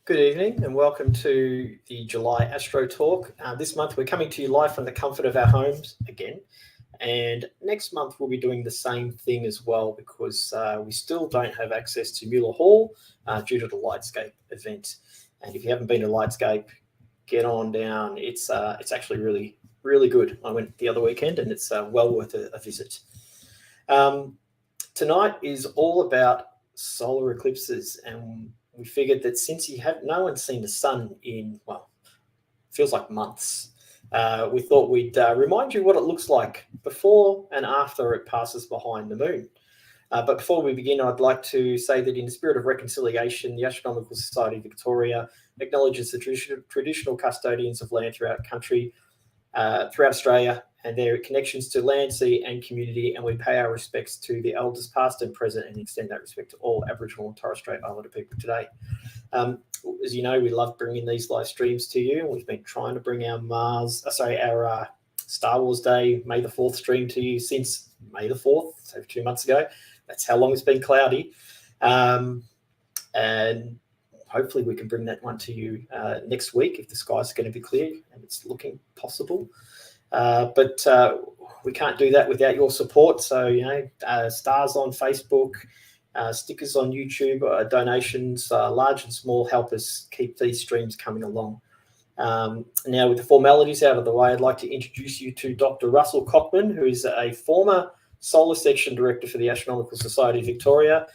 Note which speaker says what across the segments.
Speaker 1: Good evening and welcome to the July Astro Talk. This month we're coming to you live from the comfort of our homes again. And next month we'll be doing the same thing as well because we still don't have access to Mueller Hall due to the Lightscape event. And if you haven't been to Lightscape, get on down. It's actually really, really good. I went the other weekend and it's well worth a visit. Tonight is all about solar eclipses, and we figured that since no one's seen the sun in, well, feels like months, we thought we'd remind you what it looks like before and after it passes behind the moon. But before we begin, I'd like to say that in the spirit of reconciliation, the Astronomical Society of Victoria acknowledges the traditional custodians of land throughout Australia and their connections to land, sea and community, and we pay our respects to the elders past and present and extend that respect to all Aboriginal and Torres Strait Islander people today. As you know, we love bringing these live streams to you, and we've been trying to bring our Star Wars Day, May the 4th stream to you since May the 4th, so 2 months ago. That's how long it's been cloudy. And hopefully we can bring that one to you next week if the skies are going to be clear, and it's looking possible. But we can't do that without your support. So, stars on Facebook, stickers on YouTube, donations, large and small, help us keep these streams coming along. Now, with the formalities out of the way, I'd like to introduce you to Dr. Russell Cockman, who is a former Solar Section Director for the Astronomical Society of Victoria.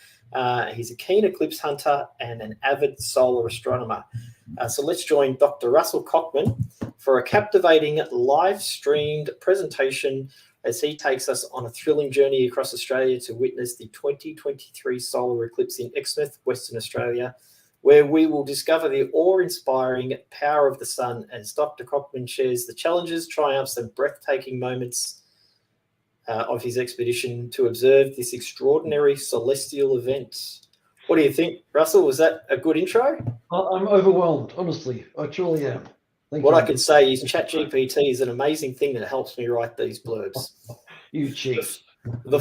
Speaker 1: He's a keen eclipse hunter and an avid solar astronomer. So let's join Dr. Russell Cockman for a captivating live-streamed presentation as he takes us on a thrilling journey across Australia to witness the 2023 solar eclipse in Exmouth, Western Australia, where we will discover the awe-inspiring power of the sun as Dr. Cockman shares the challenges, triumphs and breathtaking moments of his expedition to observe this extraordinary celestial event. What do you think, Russell? Was that a good intro?
Speaker 2: I'm overwhelmed, honestly. I truly am.
Speaker 1: Thank you. I can say is ChatGPT is an amazing thing that helps me write these blurbs.
Speaker 2: You cheat.
Speaker 1: The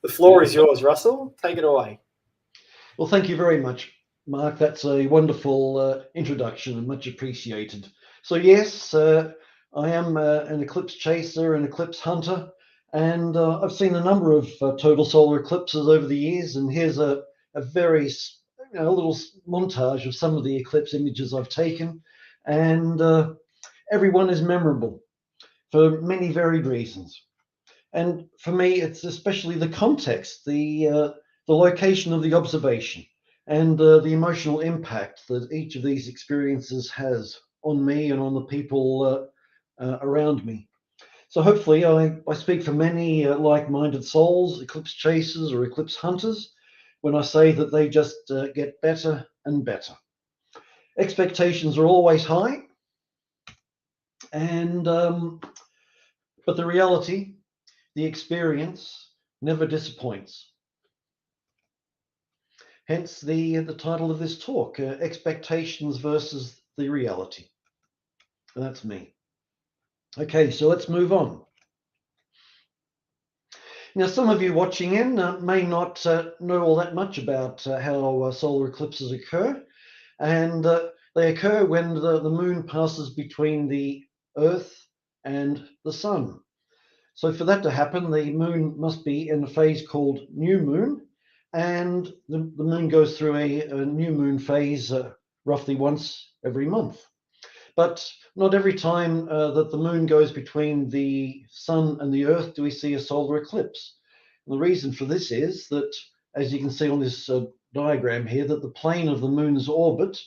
Speaker 1: floor is yours, Russell. Take it away.
Speaker 2: Well, thank you very much, Mark. That's a wonderful introduction and much appreciated. So yes, I am an eclipse chaser, an eclipse hunter, and I've seen a number of total solar eclipses over the years, and here's a very little montage of some of the eclipse images I've taken, and every one is memorable for many varied reasons. And for me, it's especially the context, the location of the observation, and the emotional impact that each of these experiences has on me and on the people around me. So hopefully I speak for many like-minded souls, eclipse chasers or eclipse hunters, when I say that they just get better and better. Expectations are always high, and but the reality, the experience, never disappoints. Hence the title of this talk, Expectations versus the Reality. And that's me. Okay, so let's move on. Now, some of you watching in may not know all that much about how solar eclipses occur, and they occur when the moon passes between the Earth and the sun. So for that to happen, the moon must be in a phase called new moon, and the moon goes through a new moon phase roughly once every month. But not every time that the moon goes between the sun and the earth do we see a solar eclipse. And the reason for this is that, as you can see on this diagram here, that the plane of the moon's orbit,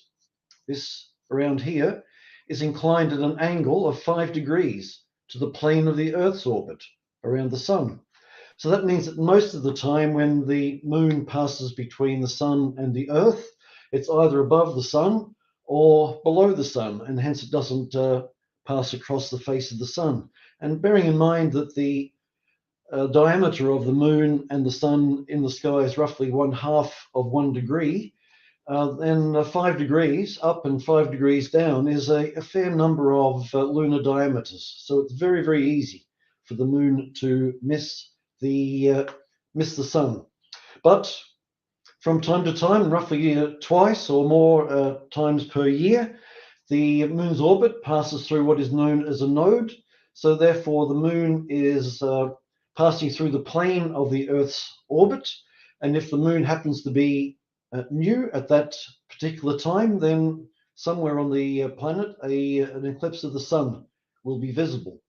Speaker 2: this around here, is inclined at an angle of 5 degrees to the plane of the earth's orbit around the sun. So that means that most of the time when the moon passes between the sun and the earth, it's either above the sun or below the sun, and hence it doesn't pass across the face of the sun. And bearing in mind that the diameter of the moon and the sun in the sky is roughly 1/2 of 1 degree, then 5 degrees up and 5 degrees down is a fair number of lunar diameters. So it's very, very easy for the moon to miss the sun. But From time to time, roughly twice or more times per year, the moon's orbit passes through what is known as a node. So therefore, the moon is passing through the plane of the Earth's orbit. And if the moon happens to be new at that particular time, then somewhere on the planet, an eclipse of the sun will be visible.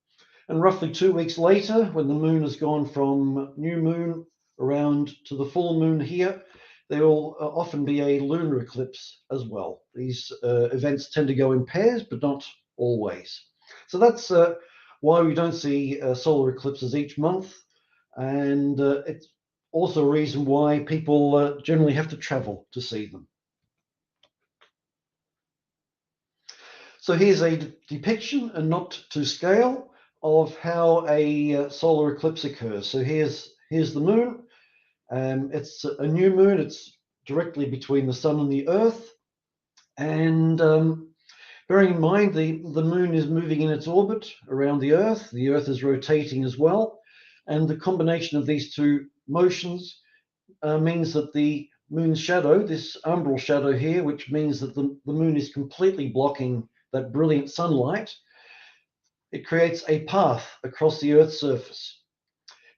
Speaker 2: And roughly 2 weeks later, when the moon has gone from new moon around to the full moon here, there will often be a lunar eclipse as well. These events tend to go in pairs, but not always. So that's why we don't see solar eclipses each month. And it's also a reason why people generally have to travel to see them. So here's a depiction, and not to scale, of how a solar eclipse occurs. So here's the moon. It's a new moon. It's directly between the sun and the Earth. And bearing in mind the moon is moving in its orbit around the Earth. The Earth is rotating as well. And the combination of these two motions means that the moon's shadow, this umbral shadow here, which means that the moon is completely blocking that brilliant sunlight, it creates a path across the Earth's surface.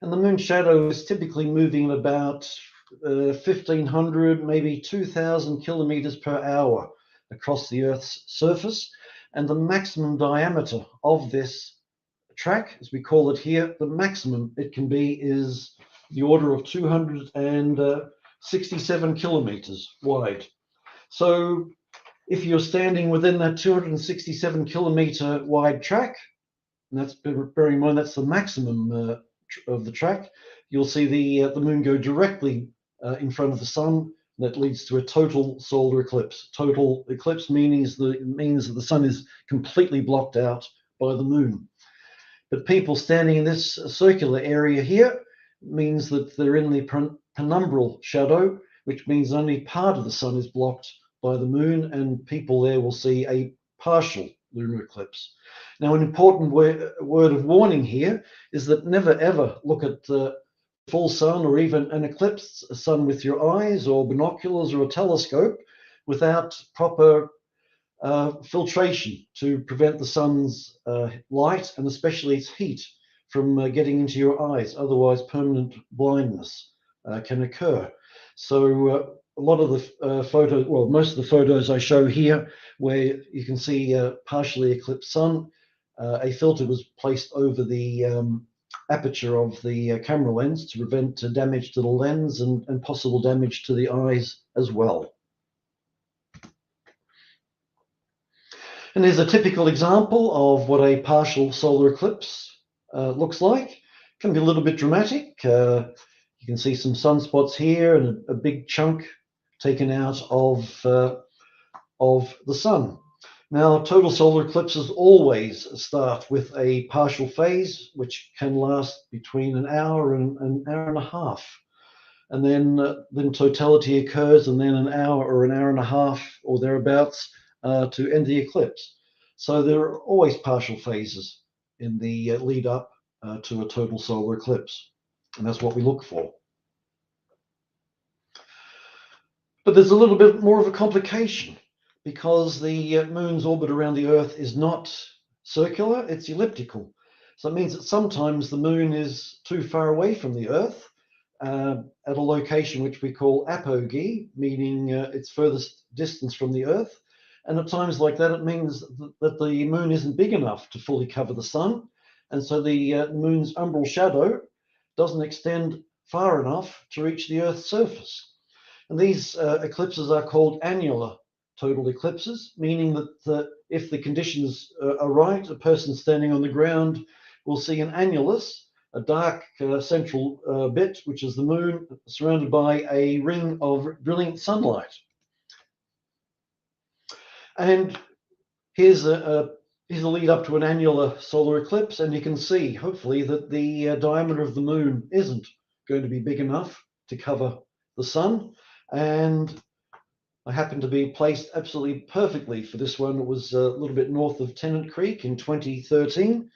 Speaker 2: And the moon shadow is typically moving at about 1,500, maybe 2,000 kilometers per hour across the Earth's surface. And the maximum diameter of this track, as we call it here, the maximum it can be is the order of 267 kilometers wide. So if you're standing within that 267 kilometer wide track, and that's, bearing in mind that's the maximum of the track, you'll see the moon go directly in front of the sun. That leads to a total solar eclipse. Total eclipse means that the sun is completely blocked out by the moon. But people standing in this circular area here means that they're in the penumbral shadow, which means only part of the sun is blocked by the moon, and people there will see a partial lunar eclipse. Now, an important word of warning here is that never ever look at the full sun or even an eclipsed sun with your eyes or binoculars or a telescope without proper filtration to prevent the sun's light and especially its heat from getting into your eyes. Otherwise, permanent blindness can occur. So a lot of the photos, well, most of the photos I show here, where you can see a partially eclipsed sun, a filter was placed over the aperture of the camera lens to prevent damage to the lens and possible damage to the eyes as well. And here's a typical example of what a partial solar eclipse looks like. It can be a little bit dramatic. You can see some sunspots here and a big chunk taken out of the sun. Now, total solar eclipses always start with a partial phase, which can last between an hour and an hour and a half. And then totality occurs, and then an hour or an hour and a half or thereabouts to end the eclipse. So there are always partial phases in the lead up to a total solar eclipse. And that's what we look for. But there's a little bit more of a complication, because the moon's orbit around the Earth is not circular, it's elliptical. So it means that sometimes the moon is too far away from the Earth at a location which we call apogee, meaning its furthest distance from the Earth. And at times like that, it means that the moon isn't big enough to fully cover the sun. And so the moon's umbral shadow doesn't extend far enough to reach the Earth's surface. And these eclipses are called annular total eclipses, meaning that if the conditions are right, a person standing on the ground will see an annulus, a dark central bit, which is the moon, surrounded by a ring of brilliant sunlight. And here's a lead up to an annular solar eclipse, and you can see, hopefully, that the diameter of the moon isn't going to be big enough to cover the sun. And I happened to be placed absolutely perfectly for this one. It was a little bit north of Tennant Creek in 2013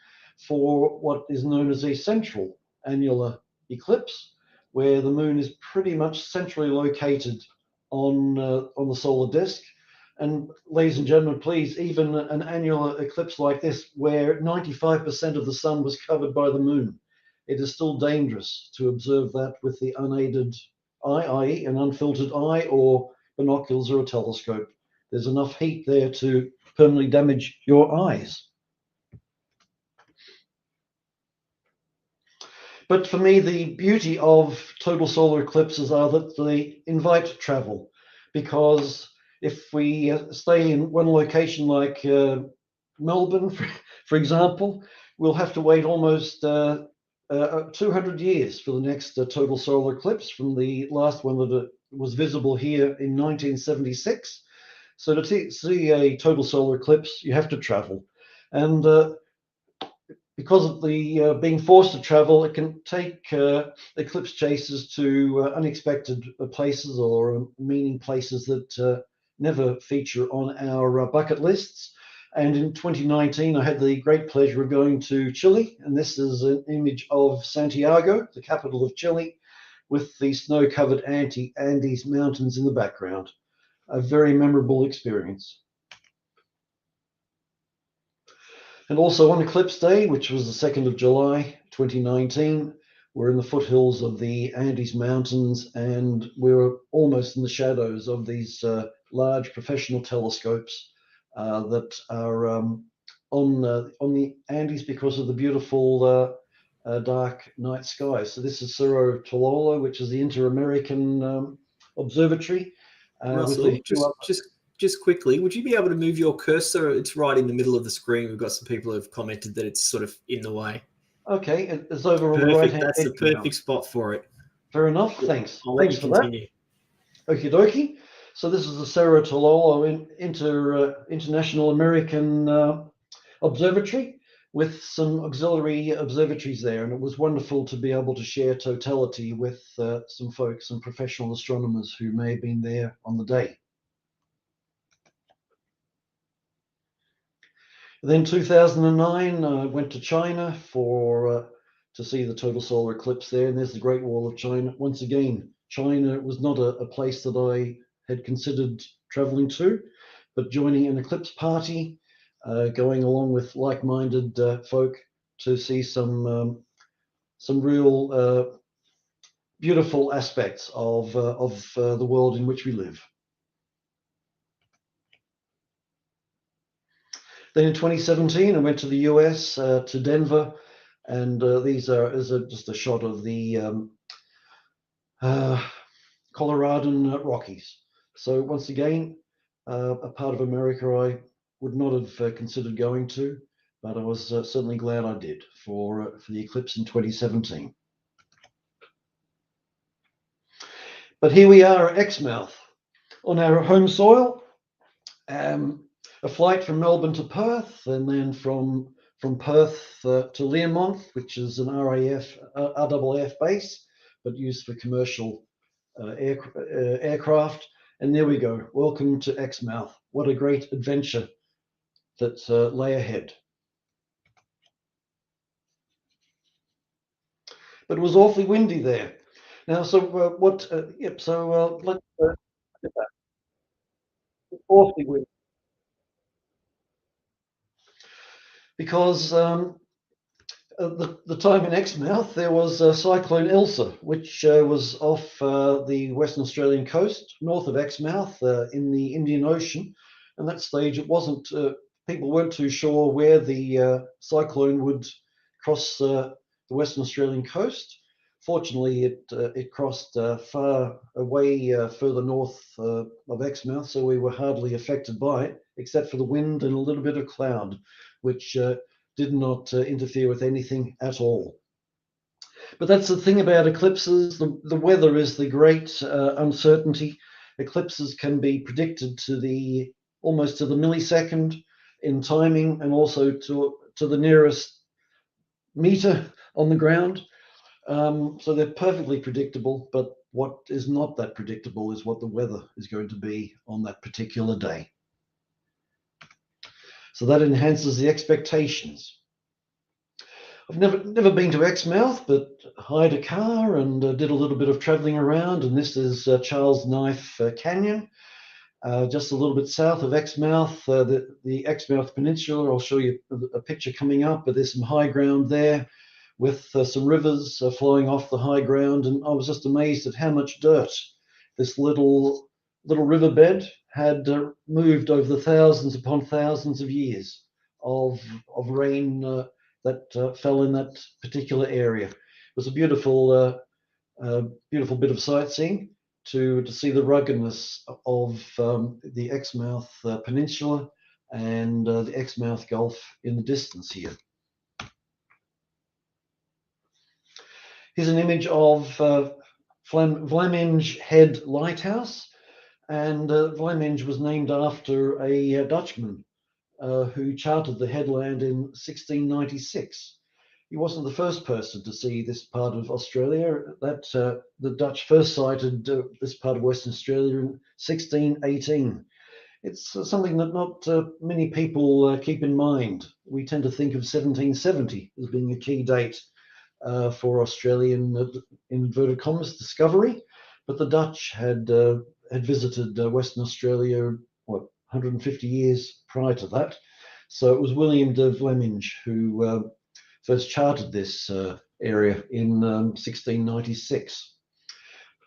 Speaker 2: for what is known as a central annular eclipse. where the moon is pretty much centrally located on the solar disk. And ladies and gentlemen, please, even an annular eclipse like this, where 95% of the sun was covered by the moon, it is still dangerous to observe that with the unaided eye, i.e. an unfiltered eye or binoculars or a telescope. There's enough heat there to permanently damage your eyes. But for me, the beauty of total solar eclipses are that they invite travel, because if we stay in one location like Melbourne, for example, we'll have to wait almost 200 years for the next total solar eclipse from the last one that was visible here in 1976. So to see a total solar eclipse, you have to travel. And because of the being forced to travel, it can take eclipse chasers to unexpected places or meaning places that never feature on our bucket lists. And in 2019, I had the great pleasure of going to Chile, and this is an image of Santiago, the capital of Chile, with the snow-covered Andes Mountains in the background. A very memorable experience. And also on Eclipse Day, which was the 2nd of July, 2019, we're in the foothills of the Andes Mountains, and we're almost in the shadows of these large professional telescopes that are on the Andes because of the beautiful dark night sky. So this is Cerro Tololo, which is the Inter-American Observatory.
Speaker 1: Russell, just quickly, would you be able to move your cursor? It's right in the middle of the screen. We've got some people who have commented that it's sort of in the way.
Speaker 2: Okay, it's over on the
Speaker 1: Perfect.
Speaker 2: right-hand
Speaker 1: That's
Speaker 2: edge
Speaker 1: the perfect
Speaker 2: now.
Speaker 1: spot for it.
Speaker 2: Fair enough. Thanks.
Speaker 1: I'll let
Speaker 2: Thanks
Speaker 1: you
Speaker 2: for
Speaker 1: continue.
Speaker 2: that. Okie dokie. So this is the Cerro Tololo International American Observatory with some auxiliary observatories there, and it was wonderful to be able to share totality with some folks, some professional astronomers who may have been there on the day. Then 2009, I went to China to see the total solar eclipse there, and there's the Great Wall of China. Once again, China was not a place that I had considered traveling to, but joining an eclipse party, going along with like-minded folk to see some real beautiful aspects of the world in which we live. Then in 2017, I went to the US, to Denver, and these is just a shot of the Coloradan Rockies. So once again, a part of America I would not have considered going to, but I was certainly glad I did for the eclipse in 2017. But here we are at Exmouth on our home soil. A flight from Melbourne to Perth, and then from Perth to Learmonth, which is an RAAF base, but used for commercial aircraft. And there we go. Welcome to Exmouth. What a great adventure that lay ahead. But it was awfully windy there. Now, so let's look at that. Awfully windy. Because the time in Exmouth, there was Cyclone Elsa, which was off the Western Australian coast, north of Exmouth, in the Indian Ocean. And that stage, it wasn't, people weren't too sure where the cyclone would cross the Western Australian coast. Fortunately, it crossed far away further north of Exmouth, so we were hardly affected by it, except for the wind and a little bit of cloud, which did not interfere with anything at all. But that's the thing about eclipses. The weather is the great uncertainty. Eclipses can be predicted to almost to the millisecond in timing, and also to the nearest meter on the ground. So they're perfectly predictable, but what is not that predictable is what the weather is going to be on that particular day. So that enhances the expectations. I've never been to Exmouth, but hired a car and did a little bit of traveling around. And this is Charles Knife Canyon, just a little bit south of Exmouth, the Exmouth Peninsula. I'll show you a picture coming up, but there's some high ground there with some rivers flowing off the high ground. And I was just amazed at how much dirt this little riverbed had moved over the thousands upon thousands of years of rain that fell in that particular area. It was a beautiful bit of sightseeing to see the ruggedness of the Exmouth Peninsula and the Exmouth Gulf in the distance here. Here's an image of Vlamingh Head Lighthouse, and Vlamingh was named after a Dutchman who charted the headland in 1696. He wasn't the first person to see this part of Australia. The Dutch first sighted this part of Western Australia in 1618. It's something that not many people keep in mind. We tend to think of 1770 as being a key date for Australian, in inverted commas, discovery, but the Dutch had visited Western Australia, 150 years prior to that. So it was William de Vlamingh who first charted this area in 1696.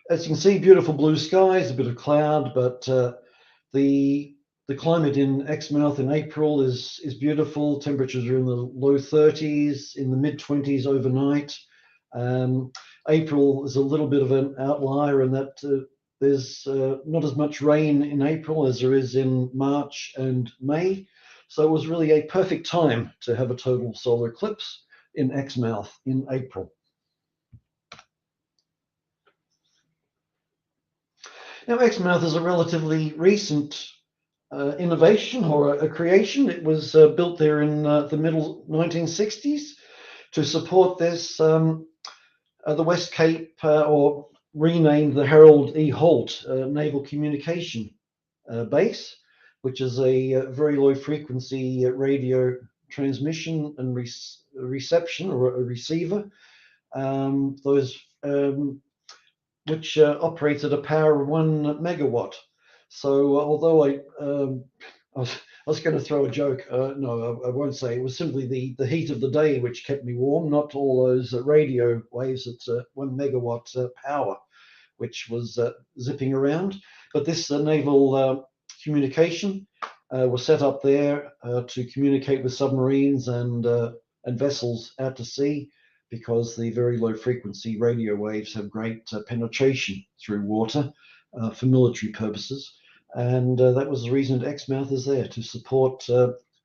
Speaker 2: As you can see, beautiful blue skies, a bit of cloud, but the climate in Exmouth in April is beautiful. Temperatures are in the low 30s, in the mid 20s overnight. April is a little bit of an outlier in that there's not as much rain in April as there is in March and May. So it was really a perfect time to have a total solar eclipse in Exmouth in April. Now, Exmouth is a relatively recent innovation or a creation. It was built there in the middle 1960s to support this, the West Cape, or renamed the Harold E. Holt Naval Communication Base, which is a very low frequency radio transmission and reception, or a receiver. Which operates at a power of 1 megawatt. So although I was going to throw a joke, no, I won't say. It was simply the heat of the day which kept me warm, not all those radio waves at 1 megawatt power, which was zipping around. But this naval communication was set up there to communicate with submarines and vessels out to sea, because the very low frequency radio waves have great penetration through water for military purposes. And that was the reason that Exmouth is there, to support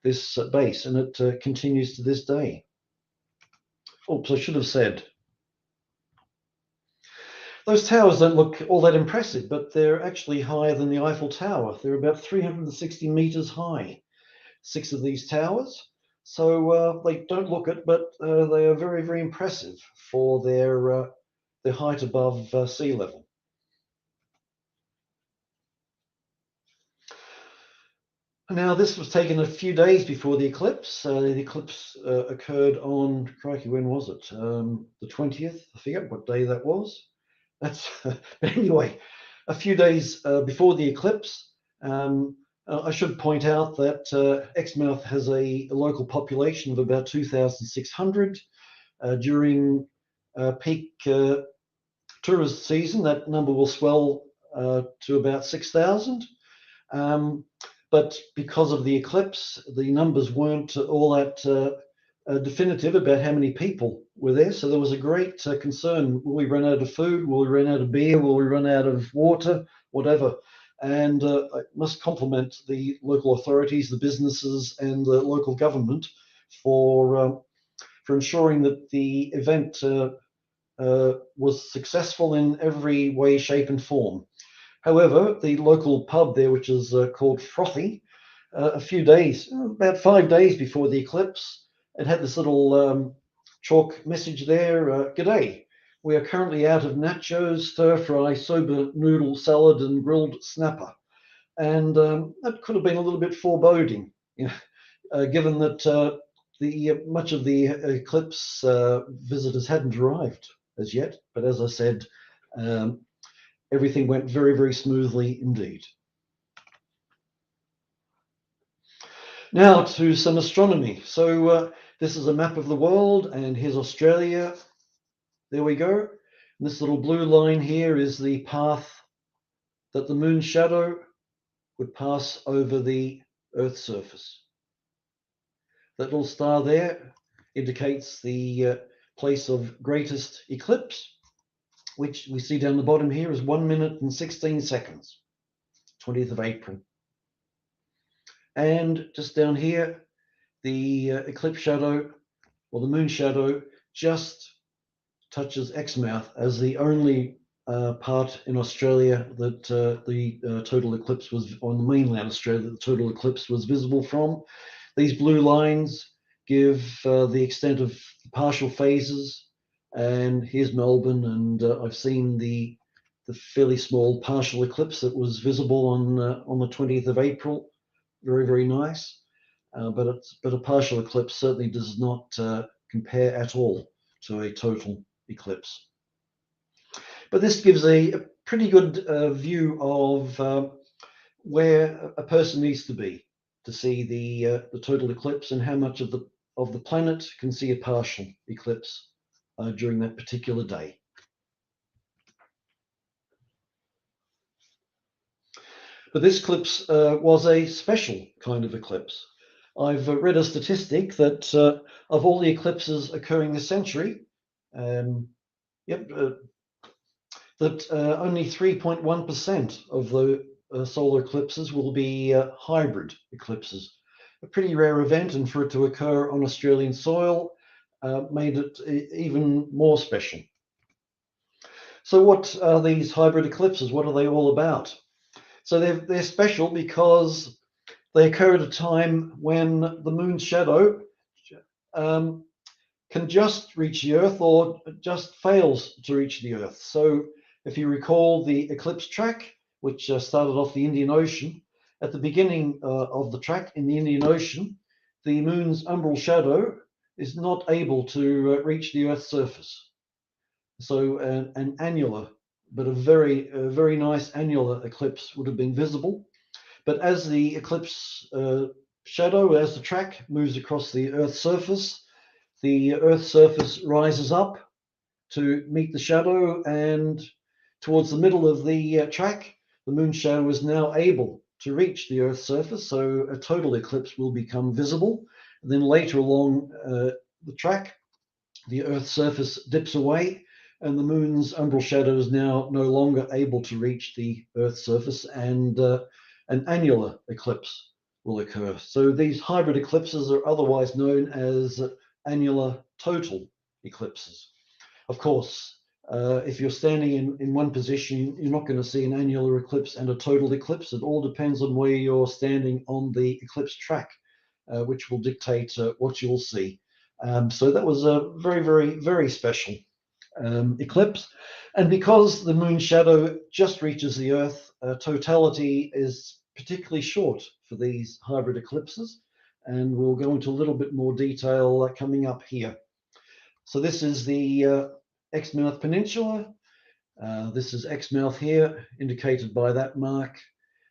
Speaker 2: this base, and it continues to this day. Oops, I should have said, those towers don't look all that impressive, but they're actually higher than the Eiffel Tower. They're about 360 meters high, 6 of these towers. So they don't look it, but they are very, very impressive for their height above sea level. Now, this was taken a few days before the eclipse. The eclipse occurred on, crikey, when was it? The 20th, I forget what day that was. That's but anyway, a few days before the eclipse. I should point out that Exmouth has a local population of about 2,600. During peak tourist season, that number will swell to about 6,000. But because of the eclipse, the numbers weren't all that definitive about how many people were there. So there was a great concern. Will we run out of food? Will we run out of beer? Will we run out of water? Whatever. And I must compliment the local authorities, the businesses, and the local government for ensuring that the event was successful in every way, shape, and form. However, the local pub there, which is called Frothy, a few days, about 5 days before the eclipse, it had this little chalk message there: "G'day, we are currently out of nachos, stir-fry, soba noodle salad, and grilled snapper." And that could have been a little bit foreboding, given that much of the eclipse visitors hadn't arrived as yet, but as I said, everything went very, very smoothly indeed. Now to some astronomy. So this is a map of the world, and here's Australia. There we go. And this little blue line here is the path that the moon's shadow would pass over the Earth's surface. That little star there indicates the place of greatest eclipse, which we see down the bottom here is 1 minute and 16 seconds, 20th of April. And just down here, the eclipse shadow, or the moon shadow, just touches Exmouth as the only part in Australia that the total eclipse was, on the mainland Australia, that the total eclipse was visible from. These blue lines give the extent of partial phases, and here's Melbourne, and I've seen the fairly small partial eclipse that was visible on the 20th of April. Very, very nice, but a partial eclipse certainly does not compare at all to a total eclipse. But this gives a pretty good view of where a person needs to be to see the total eclipse, and how much of the planet can see a partial eclipse during that particular day. But this eclipse was a special kind of eclipse. I've read a statistic that of all the eclipses occurring this century, that only 3.1% of the solar eclipses will be hybrid eclipses. A pretty rare event, and for it to occur on Australian soil made it even more special. So what are these hybrid eclipses? What are they all about? So they're special because they occur at a time when the moon's shadow can just reach the Earth, or just fails to reach the Earth. So if you recall the eclipse track, which started off the Indian Ocean, at the beginning of the track in the Indian Ocean, the moon's umbral shadow is not able to reach the Earth's surface. So an annular, but a very nice annular eclipse would have been visible. But as the eclipse shadow, as the track moves across the Earth's surface rises up to meet the shadow, and towards the middle of the track, the moon shadow is now able to reach the Earth's surface, so a total eclipse will become visible. And then later along the track, the Earth's surface dips away, and the moon's umbral shadow is now no longer able to reach the Earth's surface, and an annular eclipse will occur. So these hybrid eclipses are otherwise known as annular total eclipses. Of course, if you're standing in one position, you're not going to see an annular eclipse and a total eclipse. It all depends on where you're standing on the eclipse track, which will dictate what you'll see. So that was a very special eclipse. And because the moon shadow just reaches the Earth, totality is particularly short for these hybrid eclipses. And we'll go into a little bit more detail coming up here. So this is the Exmouth Peninsula. This is Exmouth here, indicated by that mark.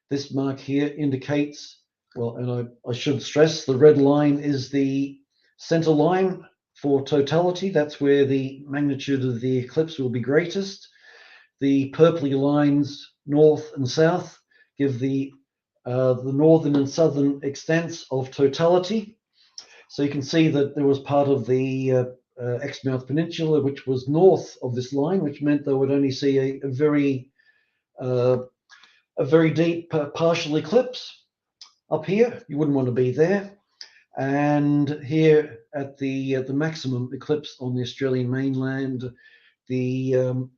Speaker 2: This mark here indicates, well, and I should stress, the red line is the center line for totality. That's where the magnitude of the eclipse will be greatest. The purpley lines, north and south, give the northern and southern extents of totality. So you can see that there was part of the Exmouth Peninsula which was north of this line, which meant they would only see a very deep partial eclipse. Up here, you wouldn't want to be there. And here at the maximum eclipse on the Australian mainland, the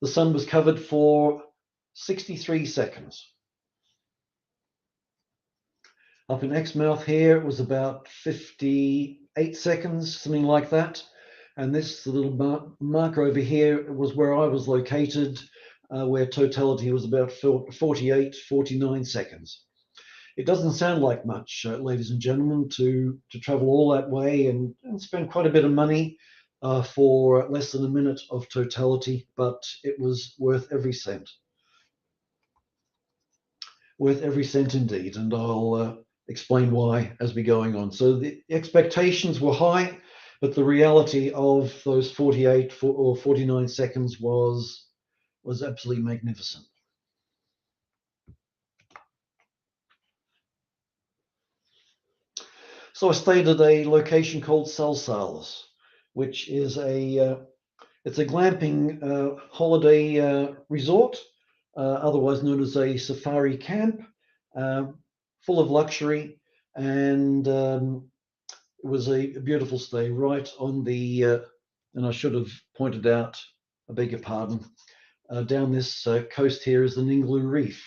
Speaker 2: sun was covered for 63 seconds. Up in Exmouth here, it was about 58 seconds, something like that. And this little marker over here was where I was located, where totality was about 48, 49 seconds. It doesn't sound like much, ladies and gentlemen, to travel all that way and spend quite a bit of money for less than a minute of totality, but it was worth every cent. Worth every cent indeed, and I'll explain why as we're going on. So the expectations were high, but the reality of those 48 or 49 seconds was absolutely magnificent. So I stayed at a location called Salsalis, which is it's a glamping holiday resort, otherwise known as a safari camp, full of luxury, and it was a beautiful stay right on the, and I should have pointed out, I beg your pardon, down this coast here is the Ningaloo Reef,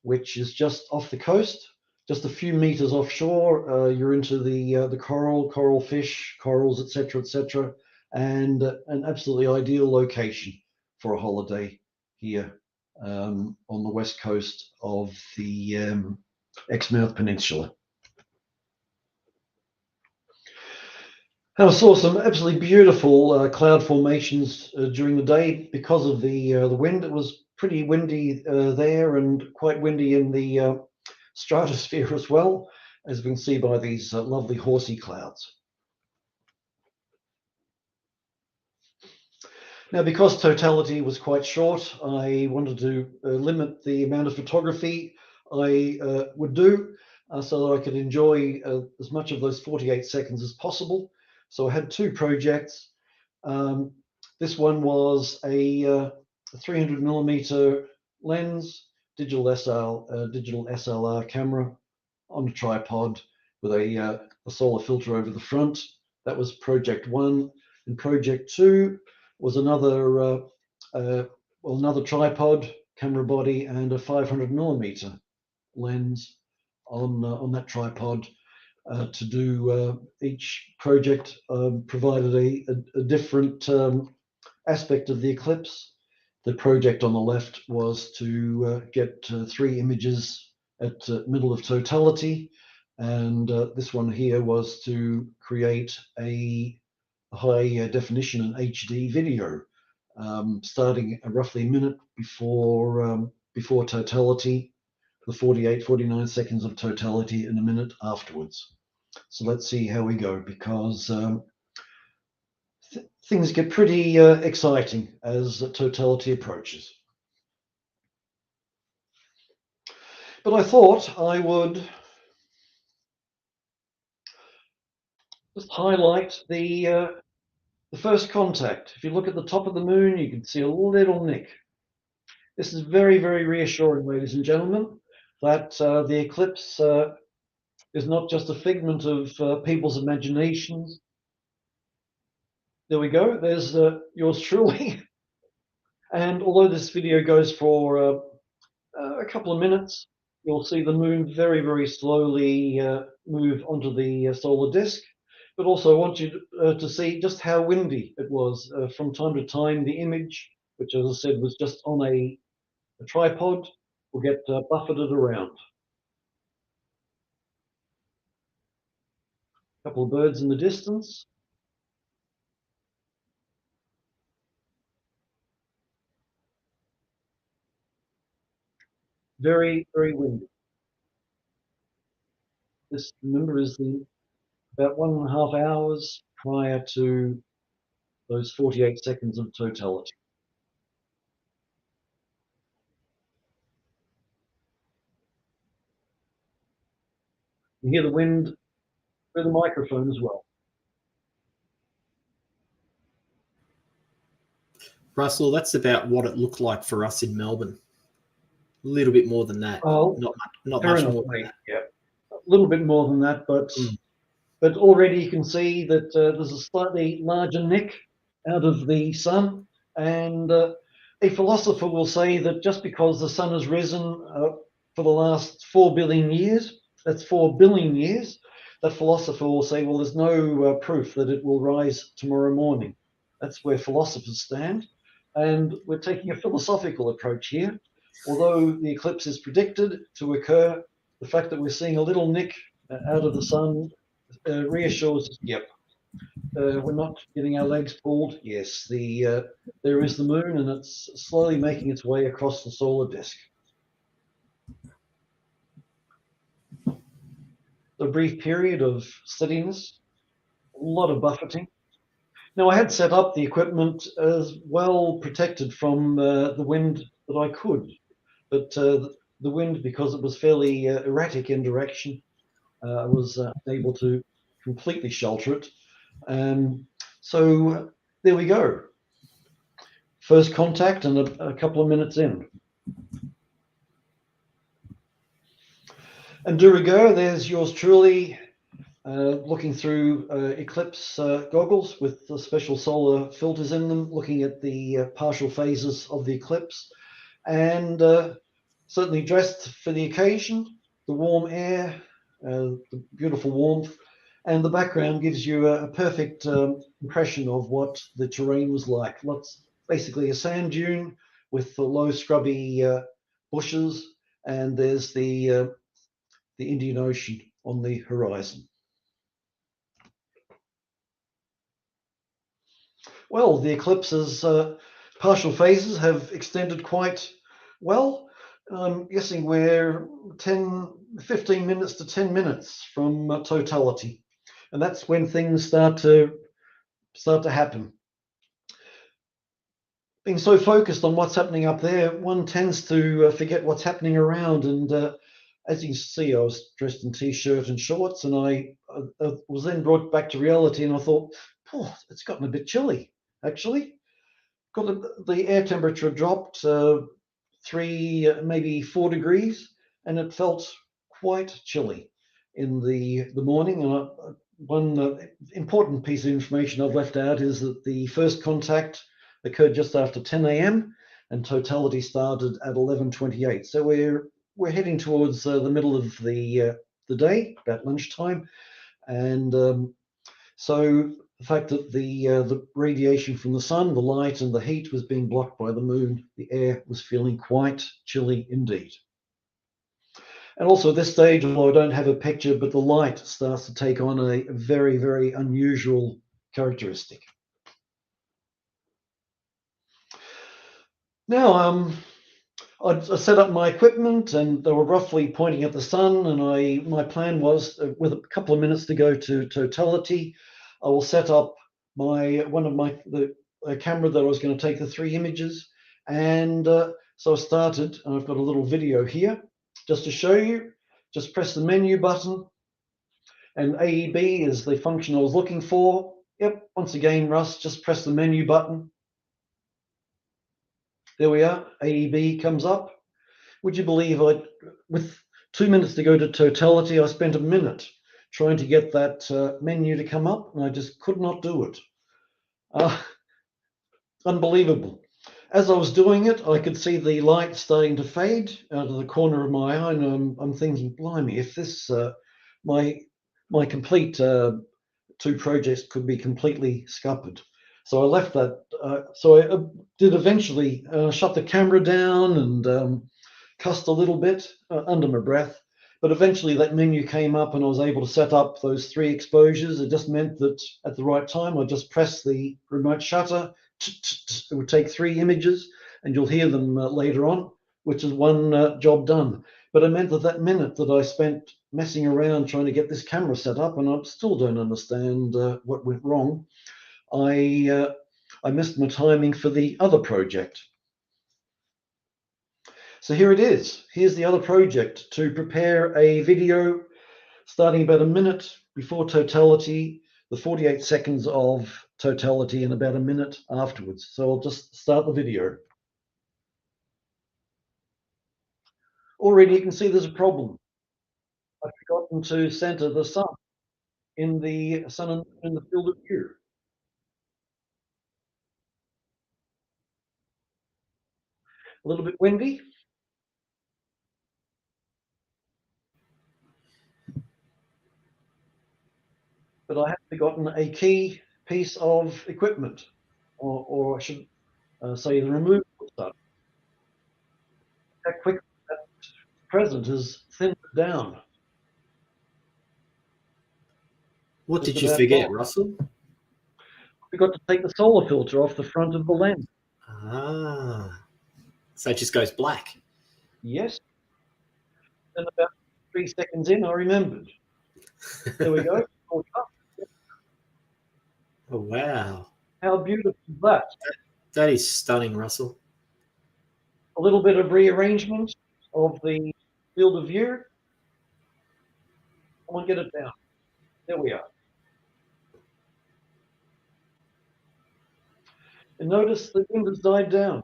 Speaker 2: which is just off the coast, just a few meters offshore. You're into the coral fish, corals, etc., and an absolutely ideal location for a holiday here on the west coast of the Exmouth Peninsula. And I saw some absolutely beautiful cloud formations during the day because of the wind. It was pretty windy there and quite windy in the stratosphere as well, as we can see by these lovely horsey clouds. Now, because totality was quite short, I wanted to limit the amount of photography I would do so that I could enjoy as much of those 48 seconds as possible. So I had two projects. This one was a 300 millimeter lens, digital SLR camera on a tripod with a solar filter over the front. That was project one. And project two was another tripod, camera body, and a 500 millimeter lens on that tripod. To do each project provided a different aspect of the eclipse. The project on the left was to get 3 images at middle of totality, and this one here was to create a high definition and HD video, starting roughly a minute before totality, the 49 seconds of totality, and a minute afterwards. So let's see how we go, because things get pretty exciting as totality approaches. But I thought I would just highlight the first contact. If you look at the top of the moon, you can see a little nick. This is very, very reassuring, ladies and gentlemen, that the eclipse is not just a figment of people's imaginations. There we go. There's yours truly. And although this video goes for a couple of minutes, you'll see the moon very, very slowly move onto the solar disk. But also I want you to see just how windy it was. From time to time, the image, which as I said was just on a tripod, will get buffeted around. A couple of birds in the distance. Very, very windy. This, remember, is about 1.5 hours prior to those 48 seconds of totality. You hear the wind through the microphone as well.
Speaker 1: Russell, that's about what it looked like for us in Melbourne. A little bit more than that.
Speaker 2: Oh,
Speaker 1: not much more than that.
Speaker 2: Yeah, a little bit more than that, but already you can see that there's a slightly larger nick out of the sun, and a philosopher will say that just because the sun has risen for the last 4 billion years, that's 4 billion years, that philosopher will say, well, there's no proof that it will rise tomorrow morning. That's where philosophers stand, and we're taking a philosophical approach here. Although the eclipse is predicted to occur the fact that we're seeing a little nick out of the sun reassures us, yep, we're not getting our legs pulled. Yes, there is the moon, and it's slowly making its way across the solar disk. A brief period of steadiness, a lot of buffeting. Now, I had set up the equipment as well protected from the wind that I could, but the wind, because it was fairly erratic in direction, I was able to completely shelter it. So there we go. First contact and a couple of minutes in. And de rigueur, there's yours truly looking through eclipse goggles with the special solar filters in them, looking at the partial phases of the eclipse, and certainly dressed for the occasion, the warm air, the beautiful warmth, and the background gives you a perfect impression of what the terrain was like. Basically a sand dune with the low scrubby bushes, and there's the Indian Ocean on the horizon. Well, the eclipse's partial phases have extended quite well. I'm guessing we're 15 minutes to 10 minutes from totality. And that's when things start to happen. Being so focused on what's happening up there, one tends to forget what's happening around. And as you can see, I was dressed in t-shirt and shorts, and I was then brought back to reality, and I thought, oh, it's gotten a bit chilly, actually. The air temperature dropped 3, maybe 4 degrees, and it felt quite chilly in the morning. And one important piece of information I've left out is that the first contact occurred just after 10 a.m. and totality started at 11:28. So we're heading towards the middle of the day, about lunchtime, and so the fact that the radiation from the sun, the light and the heat was being blocked by the moon, the air was feeling quite chilly indeed. And also at this stage, although I don't have a picture, but the light starts to take on a very, very unusual characteristic. Now, I set up my equipment, and they were roughly pointing at the sun. And my plan was, with a couple of minutes to go to totality, I will set up the camera that I was going to take the 3 images. And so I started, and I've got a little video here just to show you. Just press the menu button, and AEB is the function I was looking for. Yep, once again, Russ, just press the menu button. There we are, AEB comes up. Would you believe with 2 minutes to go to totality, I spent a minute trying to get that menu to come up, and I just could not do it. Unbelievable. As I was doing it, I could see the light starting to fade out of the corner of my eye, and I'm thinking, blimey, if this my complete 2 projects could be completely scuppered. So I left that. So I did eventually shut the camera down and cussed a little bit under my breath. But eventually that menu came up, and I was able to set up those 3 exposures. It just meant that at the right time, I just pressed the remote shutter. It would take 3 images, and you'll hear them later on, which is one job done. But it meant that minute that I spent messing around trying to get this camera set up, and I still don't understand what went wrong. I missed my timing for the other project. So here it is. Here's the other project, to prepare a video starting about a minute before totality, the 48 seconds of totality, and about a minute afterwards. So I'll just start the video. Already you can see there's a problem. I've forgotten to center the sun in the field of view. A little bit windy. But I have forgotten a key piece of equipment, or I should say the removal stuff. How quick present has thinned it down.
Speaker 1: What
Speaker 2: Just
Speaker 1: did you
Speaker 2: about
Speaker 1: forget,
Speaker 2: gone.
Speaker 1: Russell?
Speaker 2: We got to take the solar filter off the front of the lens.
Speaker 1: Ah, so it just goes black.
Speaker 2: Yes. Then about 3 seconds in, I remembered. There we go.
Speaker 1: Oh, wow.
Speaker 2: How beautiful is that?
Speaker 1: That is stunning, Russell.
Speaker 2: A little bit of rearrangement of the field of view. I want to get it down. There we are. And notice the wind has died down.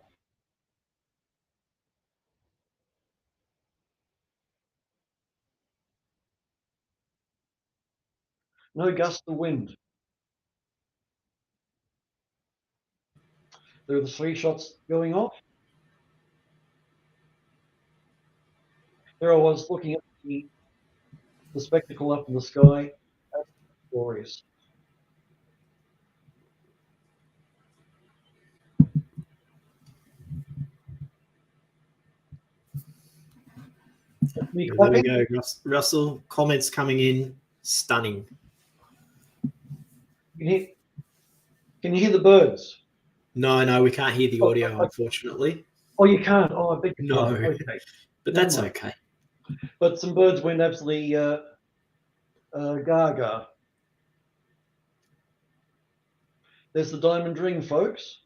Speaker 2: No gust of wind. There are the 3 shots going off. There I was looking at the spectacle up in the sky. That's glorious. Me
Speaker 1: There we
Speaker 2: clapping.
Speaker 1: go, Russell. Comments coming in. Stunning.
Speaker 2: Can you hear the birds?
Speaker 1: No, we can't hear the
Speaker 2: Oh,
Speaker 1: audio, unfortunately.
Speaker 2: oh, you can't. Oh, I beg your
Speaker 1: No,
Speaker 2: pardon. Okay,
Speaker 1: but
Speaker 2: never
Speaker 1: that's
Speaker 2: mind.
Speaker 1: okay.
Speaker 2: But some birds went absolutely gaga. There's the diamond ring, folks.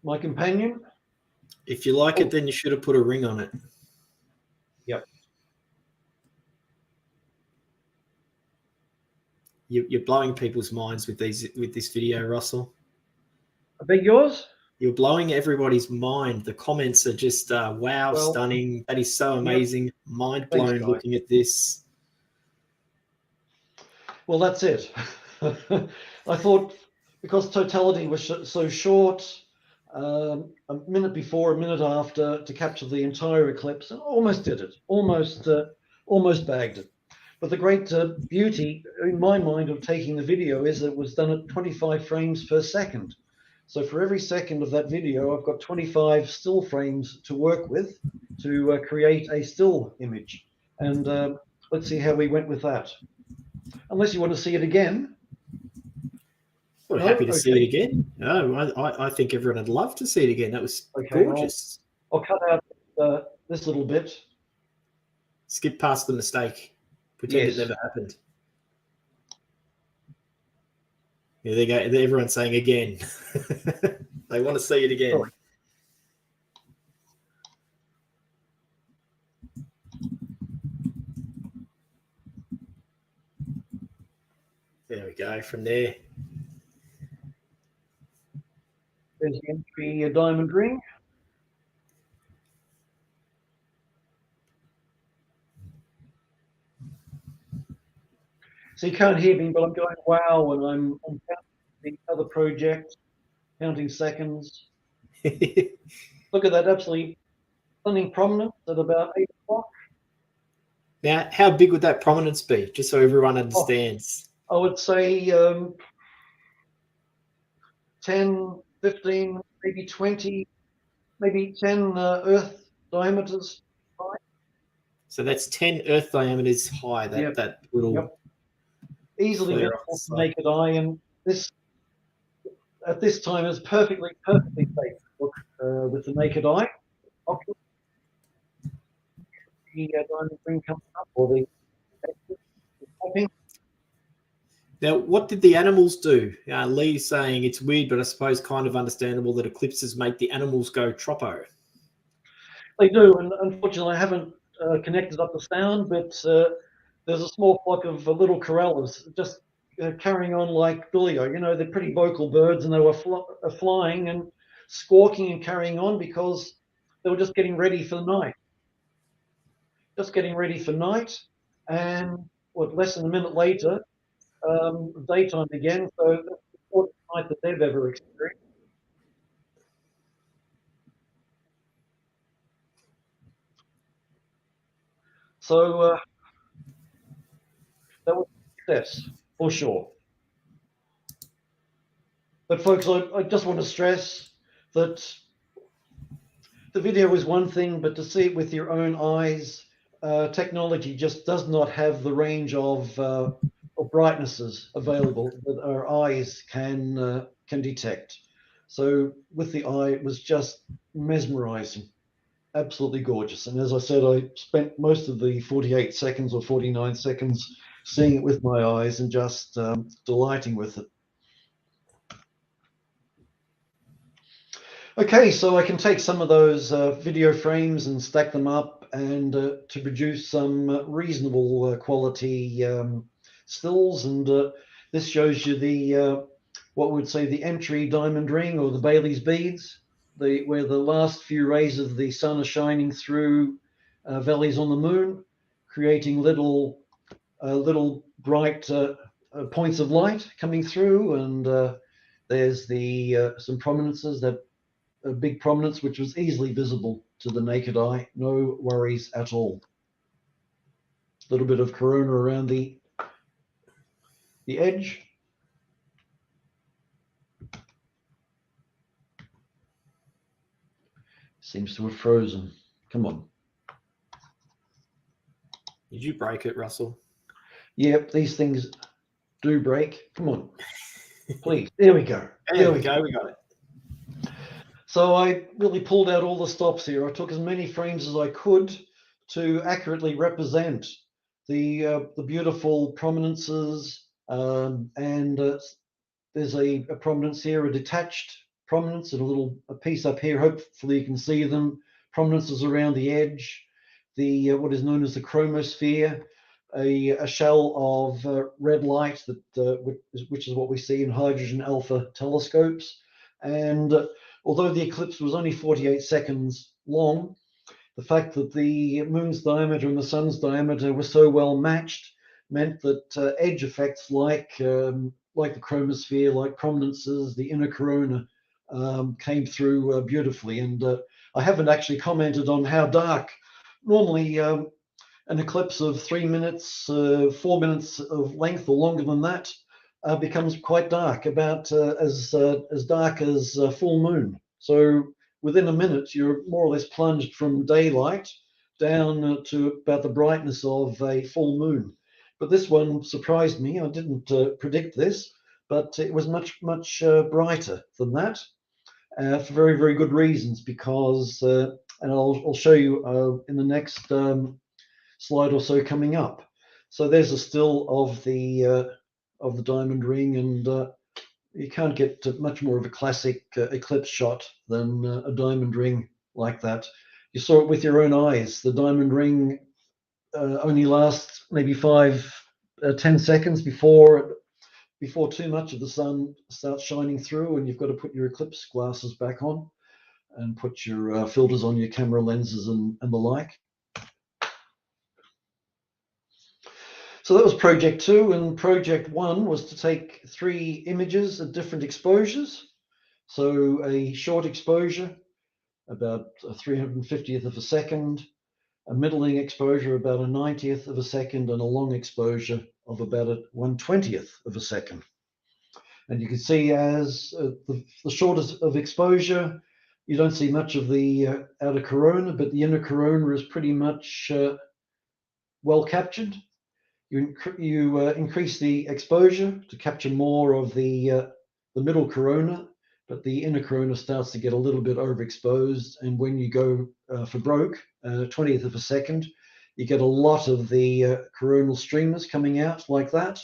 Speaker 2: My companion.
Speaker 1: If you like it, then you should have put a ring on it.
Speaker 2: Yep.
Speaker 1: You're blowing people's minds with this video, Russell.
Speaker 2: I beg yours?
Speaker 1: You're blowing everybody's mind. The comments are just wow,
Speaker 2: Well,
Speaker 1: stunning. That is so amazing. Yep. Mind blown.
Speaker 2: Thanks,
Speaker 1: looking at this.
Speaker 2: Well, that's it. I thought because totality was so short, a minute before, a minute after, to capture the entire eclipse, and almost did it. Almost bagged it. But the great beauty, in my mind, of taking the video is that it was done at 25 frames per second. So for every second of that video, I've got 25 still frames to work with to create a still image. And let's see how we went with that. Unless you want to see it again.
Speaker 1: We're happy to see it again. No, I think everyone would love to see it again. That was gorgeous.
Speaker 2: I'll cut out this little bit.
Speaker 1: Skip past the mistake. Pretend it never happened. Yeah, there you go. Everyone's saying again. They want to see it again. Sorry. There we go. From there.
Speaker 2: There's the entry, a diamond ring. So you can't hear me, but I'm going wow, and I'm counting the other project, counting seconds. Look at that, absolutely stunning prominence at about 8 o'clock.
Speaker 1: Now, how big would that prominence be, just so everyone understands?
Speaker 2: I would say 10, 15, maybe 20, maybe 10 Earth diameters high.
Speaker 1: So that's 10 Earth diameters high, that little...
Speaker 2: Easily visible to naked eye, and this at this time is perfectly safe to look with the naked eye. The diamond ring comes up, or the
Speaker 1: Now, what did the animals do? Lee's saying it's weird, but I suppose kind of understandable that eclipses make the animals go troppo.
Speaker 2: They do, and unfortunately I haven't connected up the sound, but there's a small flock of little corellas just carrying on like Billio. You know, they're pretty vocal birds, and they were flying and squawking and carrying on because they were just getting ready for the night. And less than a minute later, daytime again. So that's the shortest night that they've ever experienced. So that was a success for sure. But folks, I just want to stress that The video is one thing, but to see it with your own eyes, technology just does not have the range of brightnesses available that our eyes can detect. So with the eye, it was just mesmerizing, absolutely gorgeous. And as I said, I spent most of the 48 seconds or 49 seconds seeing it with my eyes and just delighting with it. Okay, so I can take some of those video frames and stack them up and to produce some reasonable quality stills. And this shows you the what we would say the entry diamond ring or the Bailey's beads, where the last few rays of the sun are shining through valleys on the moon, creating little bright points of light coming through. And there's the some prominences, that a big prominence which was easily visible to the naked eye, no worries at all. A little bit of corona around the edge. Seems to have frozen. Come on.
Speaker 1: Did you break it, Russell?
Speaker 2: Yep, these things do break. Come on. Please. There we go.
Speaker 1: There we go. We got it.
Speaker 2: So I really pulled out all the stops here. I took as many frames as I could to accurately represent the beautiful prominences, and there's a prominence here, a detached prominence, and a piece up here. Hopefully you can see them. Prominences around the edge, the what is known as the chromosphere, a shell of red light that which is what we see in hydrogen alpha telescopes. And although the eclipse was only 48 seconds long, the fact that the moon's diameter and the sun's diameter were so well matched meant that edge effects like the chromosphere, like prominences, the inner corona, came through beautifully. And I haven't actually commented on how dark. Normally, an eclipse of 3 minutes, 4 minutes of length or longer than that becomes quite dark, about as dark as full moon. So within a minute, you're more or less plunged from daylight down to about the brightness of a full moon. But this one surprised me. I didn't predict this, but it was much brighter than that, for very, very good reasons. Because, and I'll show you in the next slide or so coming up. So there's a still of the diamond ring, and you can't get much more of a classic eclipse shot than a diamond ring like that. You saw it with your own eyes. The diamond ring only lasts maybe 10 seconds before too much of the sun starts shining through, and you've got to put your eclipse glasses back on and put your filters on your camera lenses and the like. So that was project 2, and project 1 was to take 3 images at different exposures. So a short exposure, about a 350th of a second, a middling exposure about a 90th of a second, and a long exposure of about a 1/20th of a second. And you can see as the shortest of exposure, you don't see much of the outer corona, but the inner corona is pretty much well captured. You increase the exposure to capture more of the middle corona, but the inner corona starts to get a little bit overexposed. And when you go for broke, 20th of a second, you get a lot of the coronal streamers coming out like that.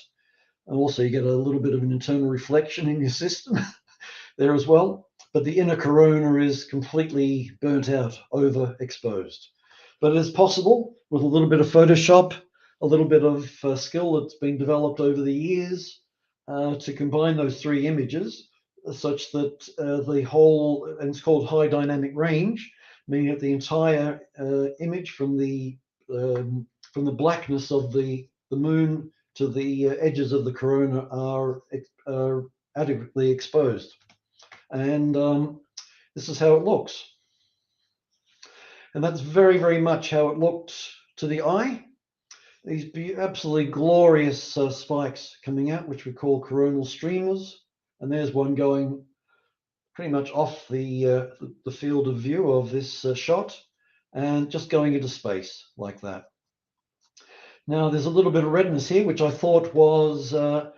Speaker 2: And also you get a little bit of an internal reflection in your system there as well. But the inner corona is completely burnt out, overexposed. But it is possible with a little bit of Photoshop, a little bit of skill that's been developed over the years, to combine those 3 images such that the whole, and it's called high dynamic range, meaning that the entire image from the blackness of the moon to the edges of the corona are adequately exposed. And this is how it looks. And that's very, very much how it looked to the eye. These absolutely glorious spikes coming out, which we call coronal streamers. And there's one going pretty much off the field of view of this shot, and just going into space like that. Now there's a little bit of redness here, which I thought was a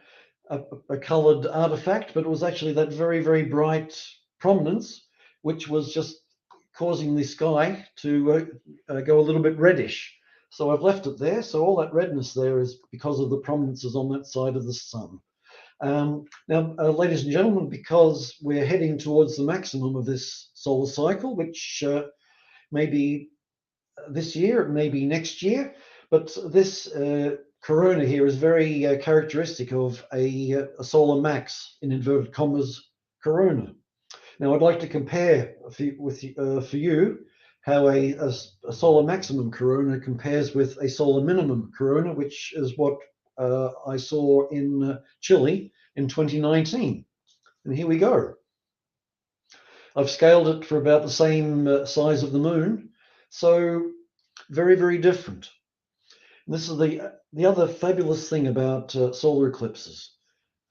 Speaker 2: colored artifact, but it was actually that very, very bright prominence, which was just causing the sky to go a little bit reddish. So I've left it there. So all that redness there is because of the prominences on that side of the sun. Now, ladies and gentlemen, because we're heading towards the maximum of this solar cycle, which may be this year, it may be next year, but this corona here is very characteristic of a solar max, in inverted commas, corona. Now, I'd like to compare for you how a solar maximum corona compares with a solar minimum corona, which is what I saw in Chile in 2019. And here we go. I've scaled it for about the same size of the moon, so very, very different. And this is the other fabulous thing about solar eclipses.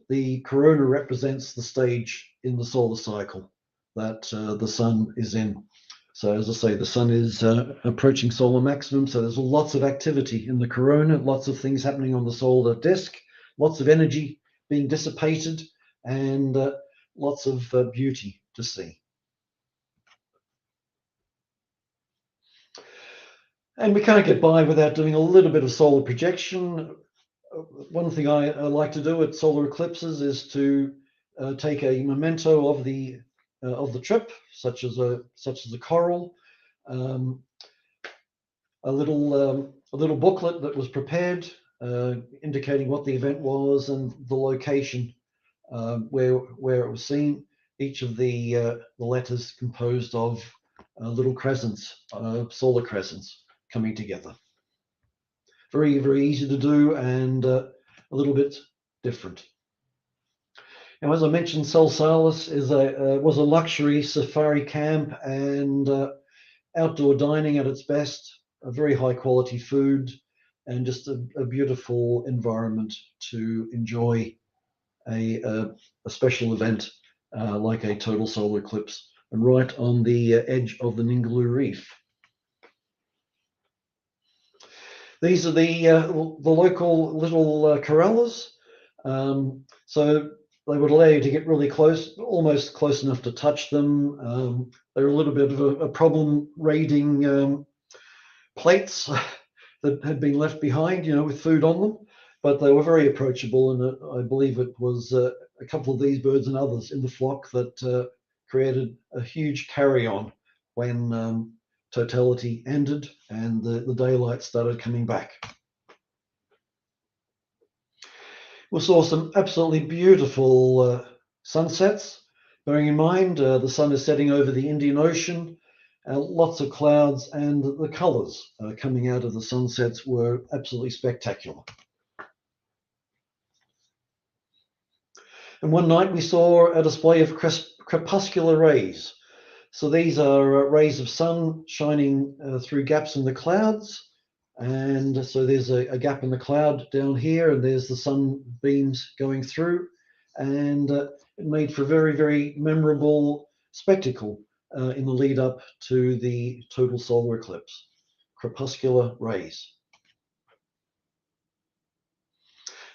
Speaker 2: The corona represents the stage in the solar cycle that the sun is in. So as I say, the sun is approaching solar maximum, so there's lots of activity in the corona, lots of things happening on the solar disk, lots of energy being dissipated, and lots of beauty to see. And we can't get by without doing a little bit of solar projection. One thing I like to do at solar eclipses is to take a memento of the trip, such as a coral, a little booklet that was prepared indicating what the event was and the location where it was seen. Each of the letters composed of little crescents, solar crescents coming together. Very, very easy to do and a little bit different. Now, as I mentioned, Sol Salis was a luxury safari camp and outdoor dining at its best, a very high quality food, and just a beautiful environment to enjoy a special event like a total solar eclipse, and right on the edge of the Ningaloo Reef. These are the local little corrals. So they would allow you to get really close, almost close enough to touch them. They're a little bit of a problem raiding plates that had been left behind, with food on them, but they were very approachable. And I believe it was a couple of these birds and others in the flock that created a huge carry-on when totality ended and the daylight started coming back. We saw some absolutely beautiful sunsets, bearing in mind the sun is setting over the Indian Ocean, lots of clouds, and the colors coming out of the sunsets were absolutely spectacular. And one night we saw a display of crepuscular rays. So these are rays of sun shining through gaps in the clouds. And so there's a gap in the cloud down here, and there's the sunbeams going through. And it made for a very, very memorable spectacle in the lead up to the total solar eclipse. Crepuscular rays.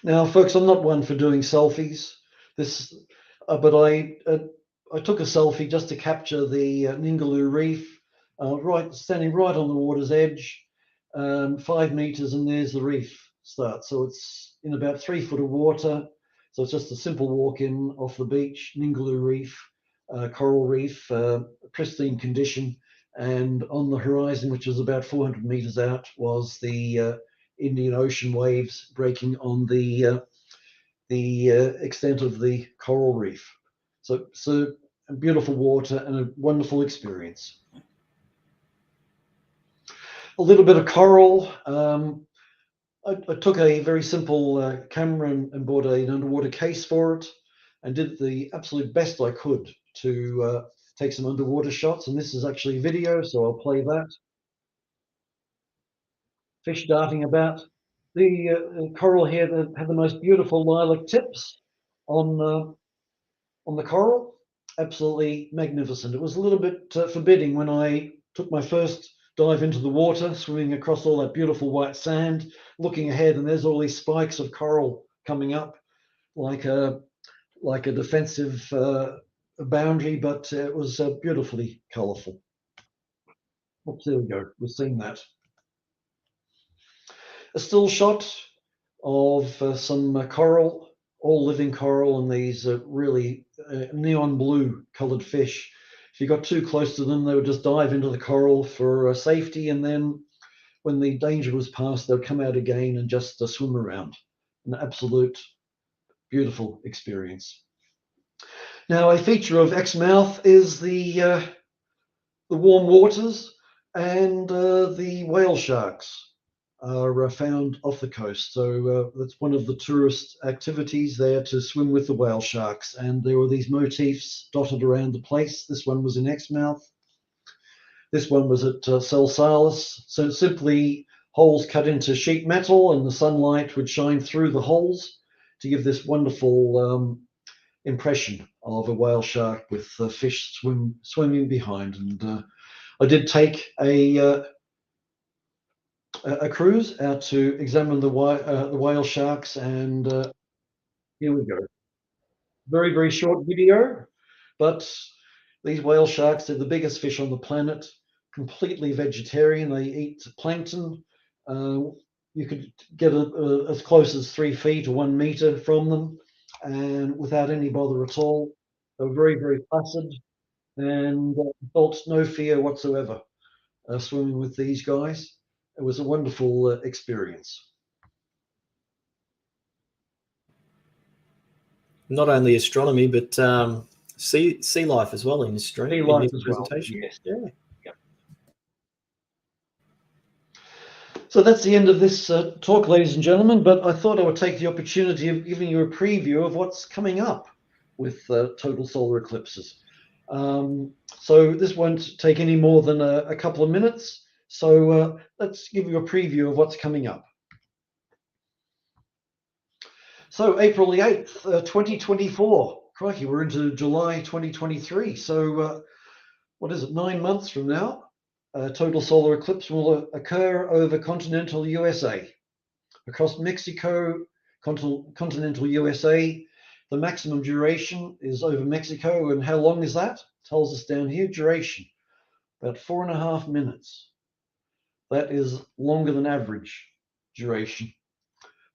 Speaker 2: Now, folks, I'm not one for doing selfies. But I took a selfie just to capture the Ningaloo Reef, standing right on the water's edge, 5 meters, and there's the reef start. So it's in about 3 foot of water. So it's just a simple walk in off the beach, Ningaloo Reef, coral reef, pristine condition. And on the horizon, which was about 400 meters out, was the Indian Ocean waves breaking on the extent of the coral reef. So beautiful water and a wonderful experience. A little bit of coral. I took a very simple camera and bought an underwater case for it, and did the absolute best I could to take some underwater shots. And this is actually video, so I'll play that. Fish darting about. The coral here that had the most beautiful lilac tips on the coral, absolutely magnificent. It was a little bit forbidding when I took my first dive into the water, swimming across all that beautiful white sand, looking ahead, and there's all these spikes of coral coming up like a defensive boundary, but it was beautifully colourful. Oops, there we go. We're seeing that. A still shot of some coral, all living coral, and these really neon blue coloured fish. If you got too close to them, they would just dive into the coral for safety, and then when the danger was past, they'd come out again and just swim around. An absolute beautiful experience. Now, a feature of Exmouth is the warm waters, and the whale sharks are found off the coast. So that's one of the tourist activities there, to swim with the whale sharks. And there were these motifs dotted around the place. This one was in Exmouth. This one was at Salsalis. So simply holes cut into sheet metal, and the sunlight would shine through the holes to give this wonderful impression of a whale shark with fish swimming behind. And I did take a cruise out to examine the whale sharks, and here we go. Very, very short video, but these whale sharks are the biggest fish on the planet, completely vegetarian. They eat plankton. You could get as close as 3 feet or 1 meter from them, and without any bother at all. They were very, very placid, and felt no fear whatsoever swimming with these guys. It was a wonderful experience.
Speaker 1: Not only astronomy, but sea life as well in this stream.
Speaker 2: Sea life as well. Yes.
Speaker 1: Yeah.
Speaker 2: Yep. So that's the end of this talk, ladies and gentlemen. But I thought I would take the opportunity of giving you a preview of what's coming up with total solar eclipses. So this won't take any more than a couple of minutes. So let's give you a preview of what's coming up. So April the 8th, 2024. Crikey, we're into July 2023. So what is it, 9 months from now? Total solar eclipse will occur over continental USA. Across Mexico, continental USA, the maximum duration is over Mexico. And how long is that? Tells us down here, duration, about 4.5 minutes. That is longer than average duration.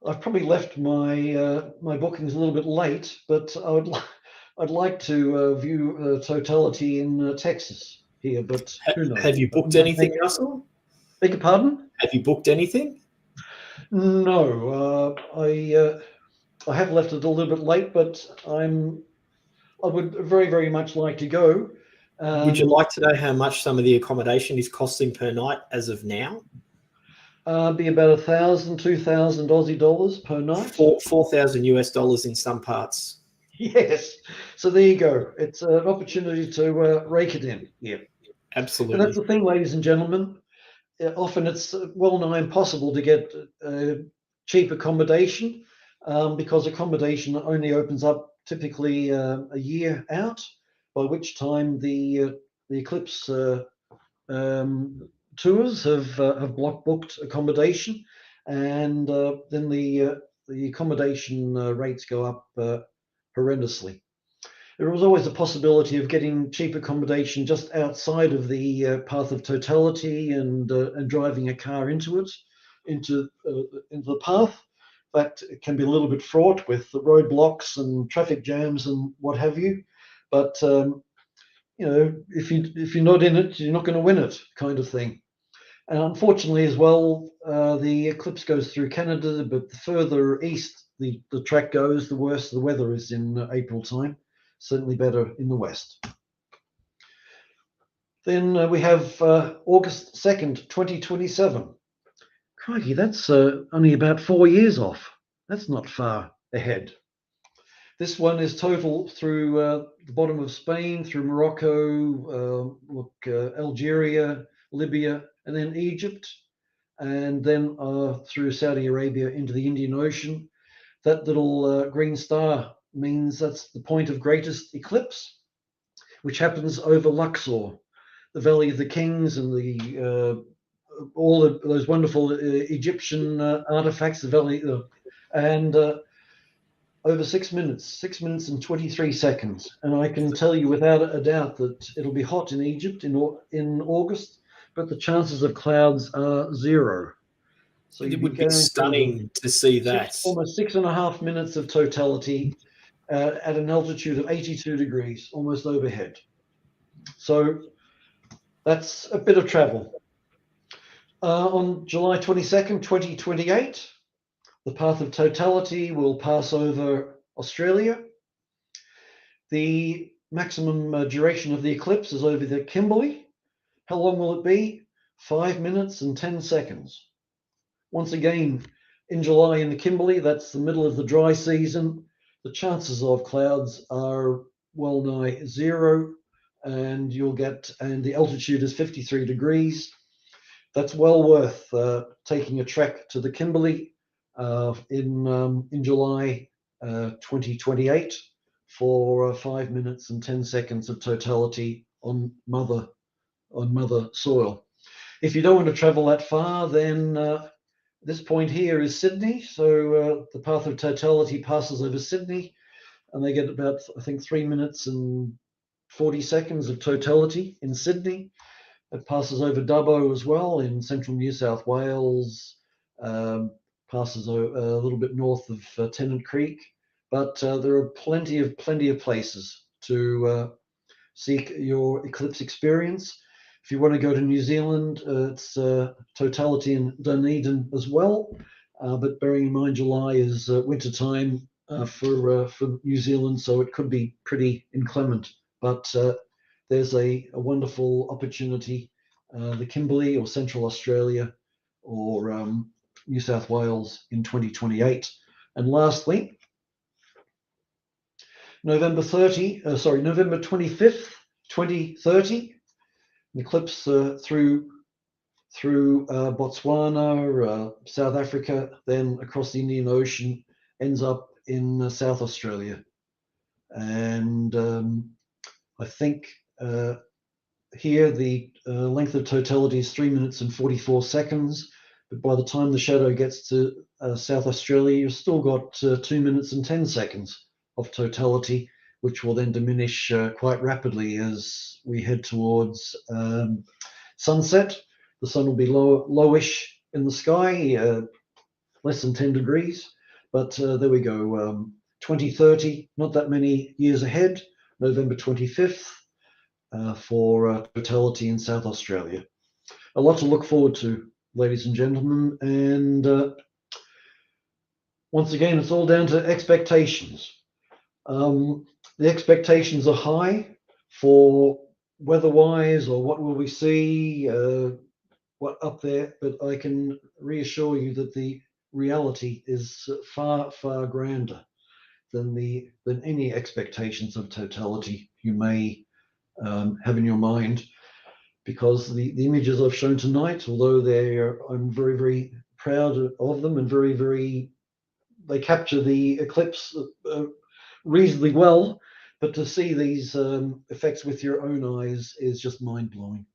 Speaker 2: I've probably left my my bookings a little bit late, but I'd like to view totality in Texas here, but who knows?
Speaker 1: Have you booked anything, Russell?
Speaker 2: Beg your pardon?
Speaker 1: Have you booked anything?
Speaker 2: No, I have left it a little bit late, but I would very, very much like to go.
Speaker 1: Would you like to know how much some of the accommodation is costing per night as of now?
Speaker 2: Be about 1,000, 2,000 Aussie dollars per night.
Speaker 1: 4,000 US dollars in some parts.
Speaker 2: Yes. So there you go. It's an opportunity to rake it in. Yeah.
Speaker 1: Absolutely.
Speaker 2: And that's the thing, ladies and gentlemen. Often it's well nigh impossible to get cheap accommodation because accommodation only opens up typically a year out, by which time the eclipse tours have block booked accommodation, and then the accommodation rates go up horrendously. There was always a possibility of getting cheap accommodation just outside of the path of totality, and driving a car into the path. That can be a little bit fraught with the roadblocks and traffic jams and what have you. But you know, if you're not in it, you're not going to win it, kind of thing. And unfortunately, as well, the eclipse goes through Canada, but the further east the track goes, the worse the weather is in April time. Certainly better in the west. Then we have August 2nd, 2027. Crikey, that's only about 4 years off. That's not far ahead. This one is total through the bottom of Spain, through Morocco, Algeria, Libya, and then Egypt, and then through Saudi Arabia into the Indian Ocean. That little green star means that's the point of greatest eclipse. which happens over Luxor, the Valley of the Kings, and all of those wonderful Egyptian artifacts, the valley, and over 6 minutes and 23 seconds. And I can tell you without a doubt that it'll be hot in Egypt in August, but the chances of clouds are zero. So
Speaker 1: it would be stunning to see that.
Speaker 2: Almost 6.5 minutes of totality at an altitude of 82 degrees, almost overhead. So that's a bit of travel. On July 22nd, 2028, the path of totality will pass over Australia. The maximum duration of the eclipse is over the Kimberley. How long will it be? 5 minutes and 10 seconds. Once again, in July in the Kimberley, that's the middle of the dry season. The chances of clouds are well nigh zero, and the altitude is 53 degrees. That's well worth taking a trek to the Kimberley in July 2028 for 5 minutes and 10 seconds of totality on mother soil. If you don't want to travel that far, then this point here is Sydney. So the path of totality passes over Sydney, and they get about, I think, 3 minutes and 40 seconds of totality in Sydney. It passes over Dubbo as well in central New South Wales, passes a little bit north of Tennant Creek, but there are plenty of places to seek your eclipse experience. If you want to go to New Zealand, it's totality in Dunedin as well, but bearing in mind July is winter time for New Zealand, so it could be pretty inclement, but there's a wonderful opportunity, the Kimberley or Central Australia or New South Wales in 2028. And lastly, November 25th, 2030, an eclipse through Botswana, South Africa, then across the Indian Ocean, ends up in South Australia. And I think here the length of totality is 3 minutes and 44 seconds. But by the time the shadow gets to South Australia, you've still got 2 minutes and 10 seconds of totality, which will then diminish quite rapidly as we head towards sunset. The sun will be lowish in the sky, less than 10 degrees. But there we go, 2030, not that many years ahead, November 25th, for totality in South Australia. A lot to look forward to, ladies and gentlemen. And once again, it's all down to expectations. The expectations are high for weather-wise, or what will we see, what up there, but I can reassure you that the reality is far, far grander than any expectations of totality you may have in your mind, because the images I've shown tonight, although I'm very, very proud of them, and they capture the eclipse reasonably well, but to see these effects with your own eyes is just mind-blowing.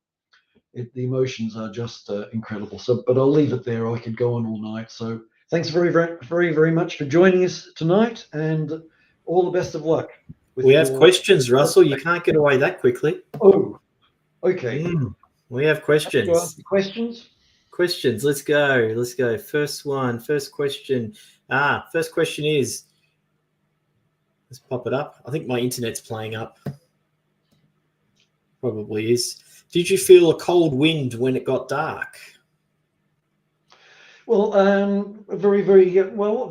Speaker 2: The emotions are just incredible. But I'll leave it there. I could go on all night. So thanks very, very, very, very much for joining us tonight, and all the best of luck.
Speaker 1: We have questions, Russell. You can't get away that quickly.
Speaker 2: Oh, okay.
Speaker 1: We have questions.
Speaker 2: Questions.
Speaker 1: Let's go. First question. First question is, let's pop it up. I think my internet's playing up. Probably is. Did you feel a cold wind when it got dark?
Speaker 2: Well, very, very well.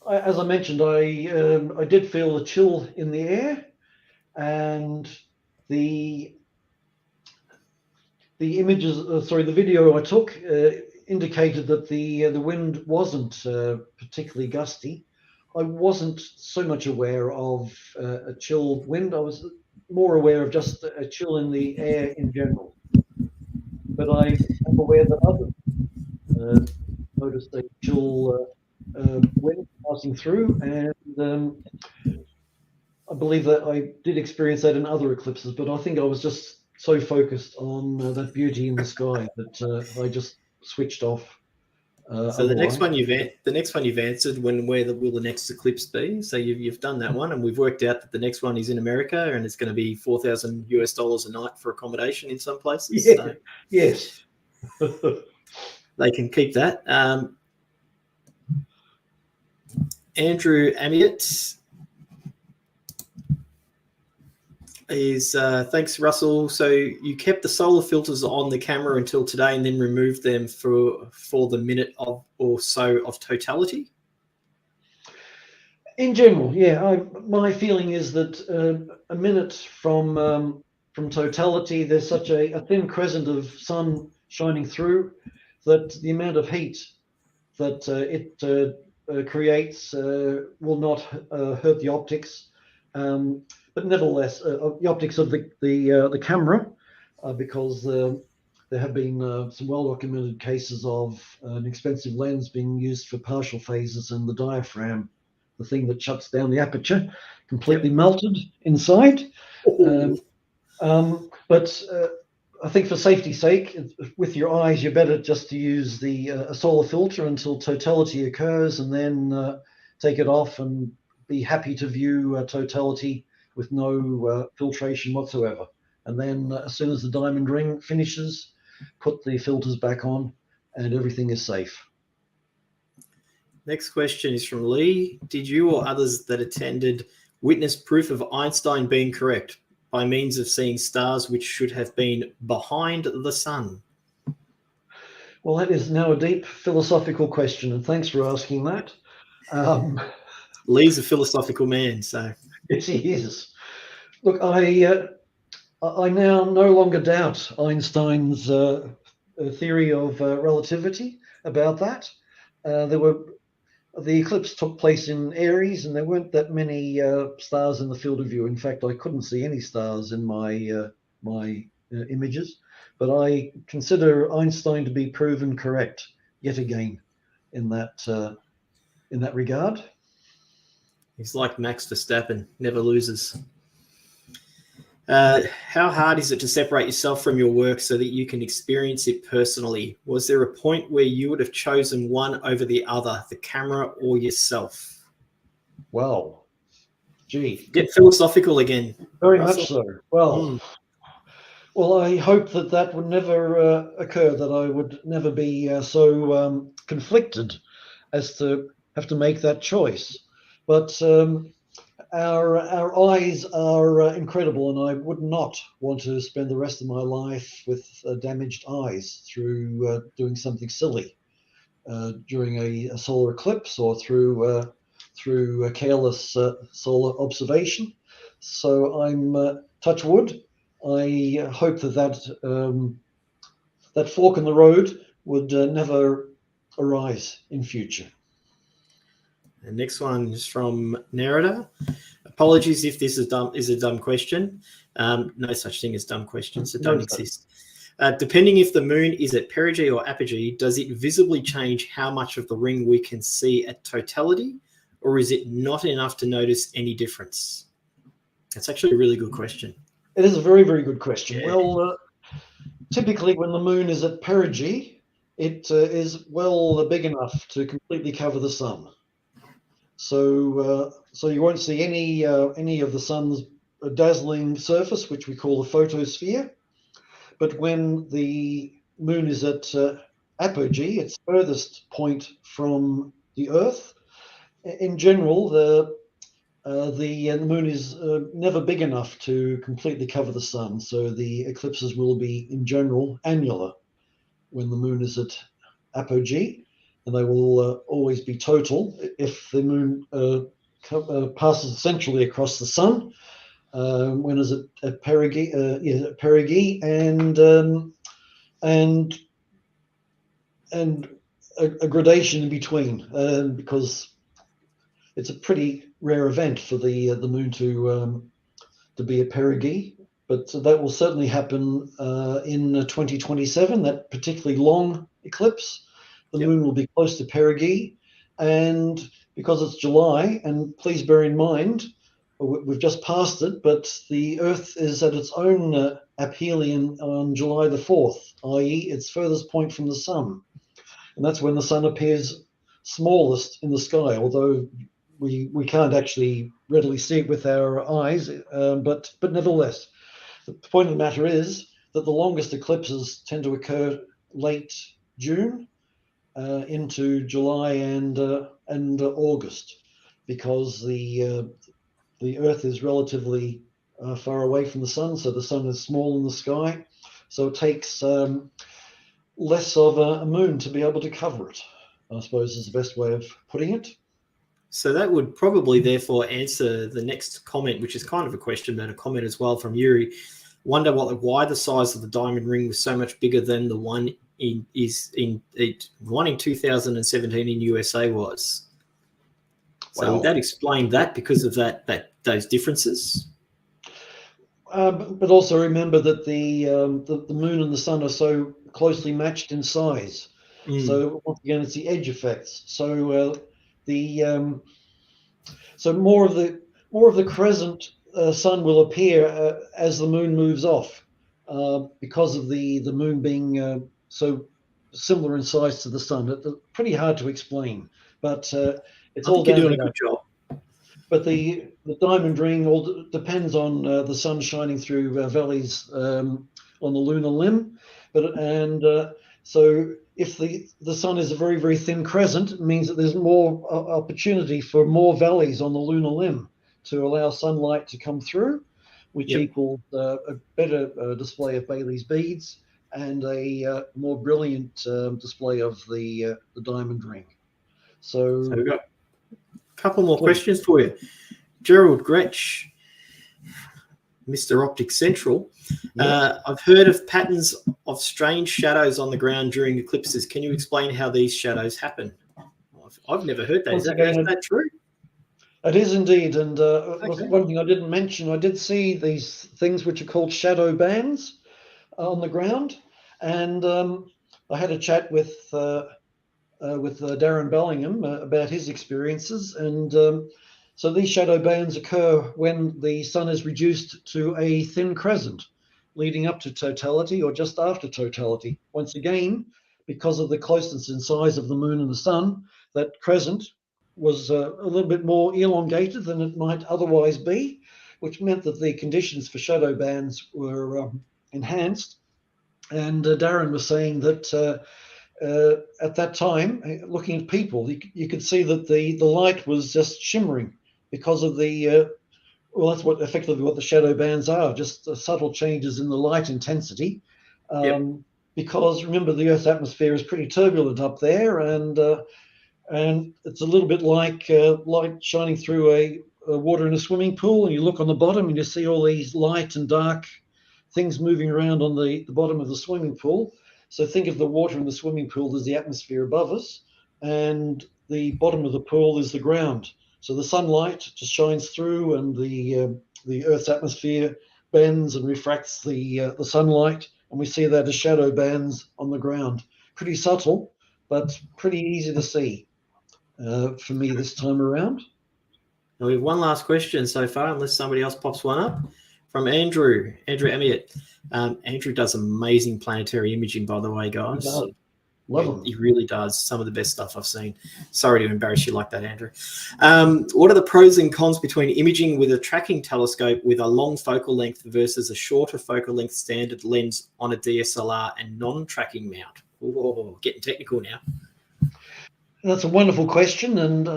Speaker 2: As I mentioned, I did feel a chill in the air, and the video I took indicated that the wind wasn't particularly gusty. I wasn't so much aware of a chill wind. I was more aware of just a chill in the air in general. But I am aware that others noticed a chill wind passing through, and I'm believe that I did experience that in other eclipses, but I think I was just so focused on that beauty in the sky that I just switched off.
Speaker 1: So the next
Speaker 2: Otherwise,
Speaker 1: one you've answered. Where will the next eclipse be? So you've done that one, and we've worked out that the next one is in America, and it's going to be $4,000 a night for accommodation in some places.
Speaker 2: yeah,
Speaker 1: So
Speaker 2: yes.
Speaker 1: they can keep that. Andrew Amiot is thanks, Russell. So you kept the solar filters on the camera until today, and then removed them for the minute of or so of totality.
Speaker 2: In general, yeah. My feeling is that a minute from totality, there's such a thin crescent of sun shining through that the amount of heat that it creates will not hurt the optics. But nevertheless, the optics of the camera, because there have been some well-documented cases of an expensive lens being used for partial phases, and the diaphragm, the thing that shuts down the aperture, completely melted inside. But I think for safety's sake, with your eyes, you're better just to use a solar filter until totality occurs, and then take it off and be happy to view totality with no filtration whatsoever. And then as soon as the diamond ring finishes, put the filters back on and everything is safe.
Speaker 1: Next question is from Lee. Did you or others that attended witness proof of Einstein being correct by means of seeing stars which should have been behind the sun?
Speaker 2: Well, that is now a deep philosophical question, and thanks for asking that.
Speaker 1: Lee's a philosophical man, so.
Speaker 2: Yes, he is. Look, I now no longer doubt Einstein's theory of relativity about that. The eclipse took place in Aries, and there weren't that many stars in the field of view. In fact, I couldn't see any stars in my images. But I consider Einstein to be proven correct yet again in that regard.
Speaker 1: He's like Max Verstappen, never loses. How hard is it to separate yourself from your work so that you can experience it personally? Was there a point where you would have chosen one over the other, the camera or yourself?
Speaker 2: Well, gee.
Speaker 1: Get philosophical again.
Speaker 2: Very
Speaker 1: Russell.
Speaker 2: much so. Well, well, I hope that would never occur, that I would never be so conflicted as to have to make that choice. But our eyes are incredible, and I would not want to spend the rest of my life with damaged eyes through doing something silly during a solar eclipse or through a careless solar observation. So I'm touch wood. I hope that fork in the road would never arise in future.
Speaker 1: The next one is from Nerida. Apologies if this is a dumb question. No such thing as dumb questions that don't exist. Depending if the moon is at perigee or apogee, does it visibly change how much of the ring we can see at totality, or is it not enough to notice any difference? That's actually a really good question.
Speaker 2: It is a very, very good question.
Speaker 1: Yeah.
Speaker 2: Well, typically when the moon is at perigee, it is big enough to completely cover the sun. So you won't see any of the sun's dazzling surface, which we call the photosphere. But when the moon is at apogee, its furthest point from the Earth, in general, the moon is never big enough to completely cover the sun. So the eclipses will be, in general, annular when the moon is at apogee, and they will always be total if the moon passes centrally across the sun. When is it at perigee? Perigee, and a gradation in between, because it's a pretty rare event for the moon to be at perigee. But that will certainly happen in 2027. That particularly long eclipse, the moon will be close to perigee, and because it's July, and please bear in mind, we've just passed it, but the Earth is at its own aphelion on July the 4th, i.e. its furthest point from the sun. And that's when the sun appears smallest in the sky, although we can't actually readily see it with our eyes, but nevertheless, the point of the matter is that the longest eclipses tend to occur late June into July and August, because the Earth is relatively far away from the sun, so the sun is small in the sky, so it takes less of a moon to be able to cover it, I suppose is the best way of putting it.
Speaker 1: So that would probably therefore answer the next comment, which is kind of a question, but a comment as well from Yuri. Wonder why the size of the diamond ring was so much bigger than the one in 2017 in USA was. So would that explain that because of those differences?
Speaker 2: But also remember that the moon and the sun are so closely matched in size. So once again, it's the edge effects. So so more of the crescent sun will appear as the moon moves off, because of the moon being so similar in size to the sun. It's pretty hard to explain, but it's all down
Speaker 1: you're
Speaker 2: to
Speaker 1: doing a good job.
Speaker 2: But the diamond ring all depends on the sun shining through valleys on the lunar limb. So if the sun is a very, very thin crescent, it means that there's more opportunity for more valleys on the lunar limb to allow sunlight to come through, which equals a better display of Bailey's beads and a more brilliant display of the diamond ring. So
Speaker 1: we've got a couple more questions for you. Gerald Gretsch, Mr. Optic Central. I've heard of patterns of strange shadows on the ground during eclipses. Can you explain how these shadows happen? I've never heard that. Is that true?
Speaker 2: It is indeed. And one thing I didn't mention, I did see these things which are called shadow bands on the ground. And I had a chat with Darren Bellingham about his experiences. And so these shadow bands occur when the sun is reduced to a thin crescent, leading up to totality or just after totality. Once again, because of the closeness in size of the moon and the sun, that crescent was a little bit more elongated than it might otherwise be, which meant that the conditions for shadow bands were enhanced. And Darren was saying that at that time, looking at people, you could see that the light was just shimmering because of the well, that's effectively what the shadow bands are, just subtle changes in the light intensity. Because remember, the Earth's atmosphere is pretty turbulent up there, and it's a little bit like light shining through a water in a swimming pool, and you look on the bottom and you see all these light and dark things moving around on the bottom of the swimming pool. So think of the water in the swimming pool as the atmosphere above us, and the bottom of the pool is the ground. So the sunlight just shines through, and the Earth's atmosphere bends and refracts the sunlight, and we see that as shadow bands on the ground. Pretty subtle, but pretty easy to see for me this time around.
Speaker 1: Now we have one last question so far, unless somebody else pops one up, from Andrew Amiot. Andrew does amazing planetary imaging, by the way, guys.
Speaker 2: Love him.
Speaker 1: He really does some of the best stuff I've seen. Sorry to embarrass you like that, Andrew. What are the pros and cons between imaging with a tracking telescope with a long focal length versus a shorter focal length standard lens on a DSLR and non-tracking mount? Oh, getting technical now.
Speaker 2: That's a wonderful question, and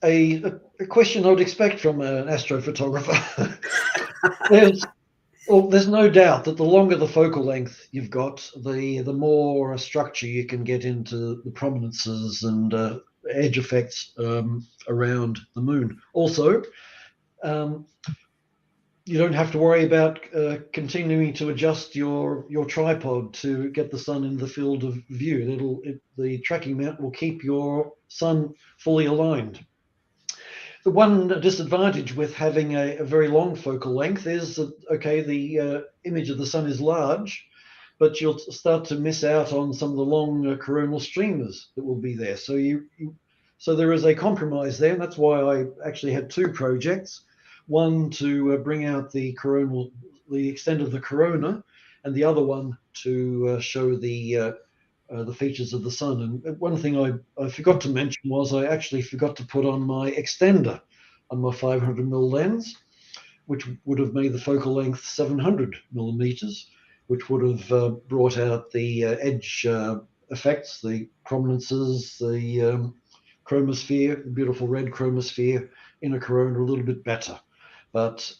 Speaker 2: a question I would expect from an astrophotographer. There's no doubt that the longer the focal length you've got, the more structure you can get into the prominences and edge effects around the moon. Also, you don't have to worry about continuing to adjust your tripod to get the sun in the field of view. The tracking mount will keep your sun fully aligned. The one disadvantage with having a very long focal length is that, okay, the image of the sun is large, but you'll start to miss out on some of the long coronal streamers that will be there. So so there is a compromise there, and that's why I actually had two projects. one to bring out the extent of the corona, and the other one to show the features of the sun. And one thing I forgot to mention was I actually forgot to put on my extender on my 500mm lens, which would have made the focal length 700mm, which would have brought out the edge effects, the prominences, the chromosphere, the beautiful red chromosphere in a corona a little bit better. But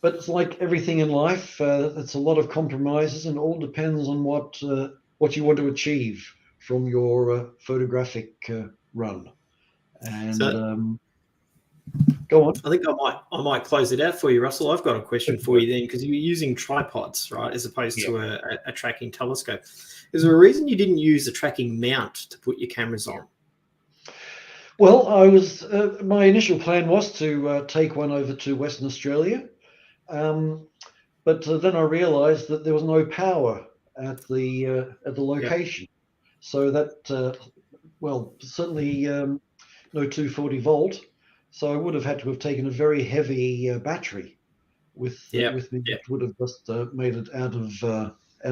Speaker 2: it's like everything in life, it's a lot of compromises, and all depends on what you want to achieve from your photographic run. And
Speaker 1: So,
Speaker 2: go on.
Speaker 1: I think I might close it out for you, Russell. I've got a question for you then, because you're using tripods, right, as opposed to a tracking telescope. Is there a reason you didn't use a tracking mount to put your cameras on?
Speaker 2: Well, I was my initial plan was to take one over to Western Australia, but then I realised that there was no power at the location, so that certainly no 240 volt. So I would have had to have taken a very heavy battery with me, which would have just made it out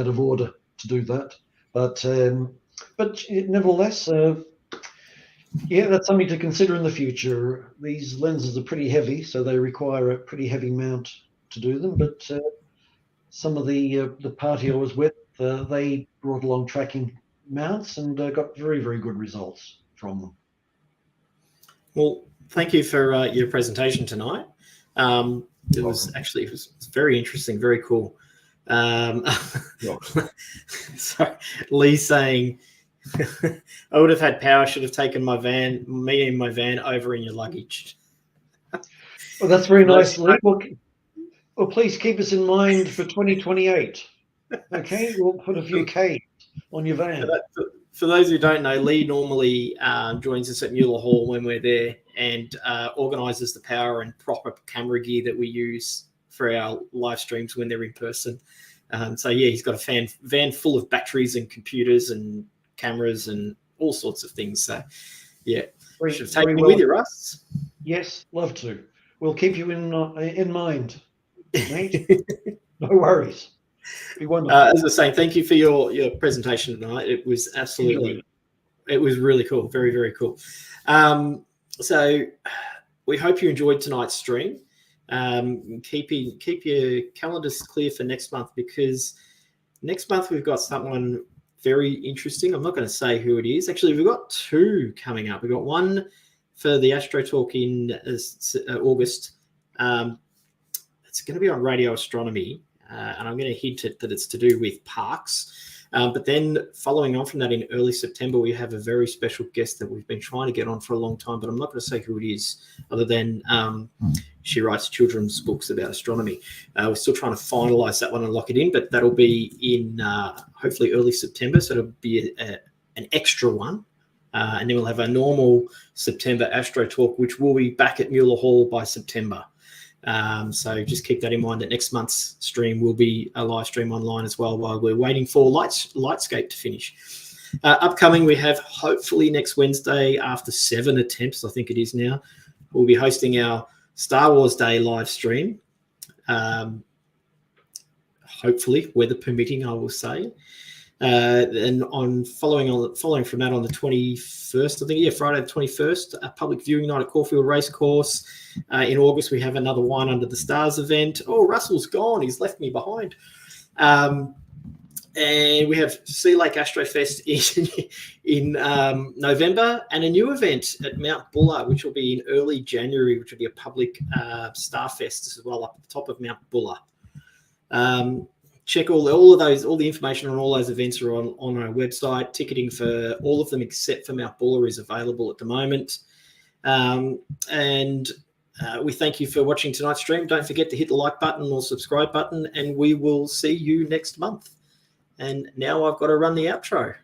Speaker 2: of order to do that. But nevertheless, that's something to consider in the future. These lenses are pretty heavy, so they require a pretty heavy mount to do them. But some of the party I was with, they brought along tracking mounts and got very, very good results from them.
Speaker 1: Well, thank you for your presentation tonight. It was very interesting, very cool. So Lee's saying, I would have had power, should have taken me and my van over in your luggage.
Speaker 2: Well, that's very nice, Lee. Well, please keep us in mind for 2028. Okay, we'll put a few K on your van.
Speaker 1: For those who don't know, Lee normally joins us at Mueller Hall when we're there and organises the power and proper camera gear that we use for our live streams when they're in person. So he's got a van full of batteries and computers and cameras and all sorts of things. So should have taken me with you, Russ.
Speaker 2: Yes, love to. We'll keep you in mind, mate. No worries. Be wonderful.
Speaker 1: As I was saying, thank you for your presentation tonight. It was it was really cool. Very, very cool. So we hope you enjoyed tonight's stream. Keep your calendars clear for next month, because next month we've got someone very interesting. I'm not going to say who it is. Actually, we've got two coming up. We've got one for the Astro Talk in August. It's going to be on radio astronomy, and I'm going to hint at that it's to do with parks. But then following on from that, in early September, we have a very special guest that we've been trying to get on for a long time, but I'm not going to say who it is, other than she writes children's books about astronomy. We're still trying to finalise that one and lock it in, but that'll be in hopefully early September, so it'll be an extra one. And then we'll have a normal September Astro Talk, which will be back at Mueller Hall by September. So just keep that in mind, that next month's stream will be a live stream online as well, while we're waiting for Lightscape to finish. Upcoming, we have hopefully next Wednesday, after 7 attempts, I think it is now, we'll be hosting our Star Wars Day live stream. Hopefully, weather permitting, I will say. And following from that, on the 21st, I think, Friday the 21st, a public viewing night at Caulfield Racecourse. In August, we have another Wine Under the Stars event. Oh, Russell's gone. He's left me behind. And we have Sea Lake Astrofest in November, and a new event at Mount Buller, which will be in early January, which will be a public Starfest as well, up at the top of Mount Buller. Check all the information on all those events are on our website. Ticketing for all of them except for Mount Buller is available at the moment. And we thank you for watching tonight's stream. Don't forget to hit the like button or subscribe button, and we will see you next month. And now I've got to run the outro.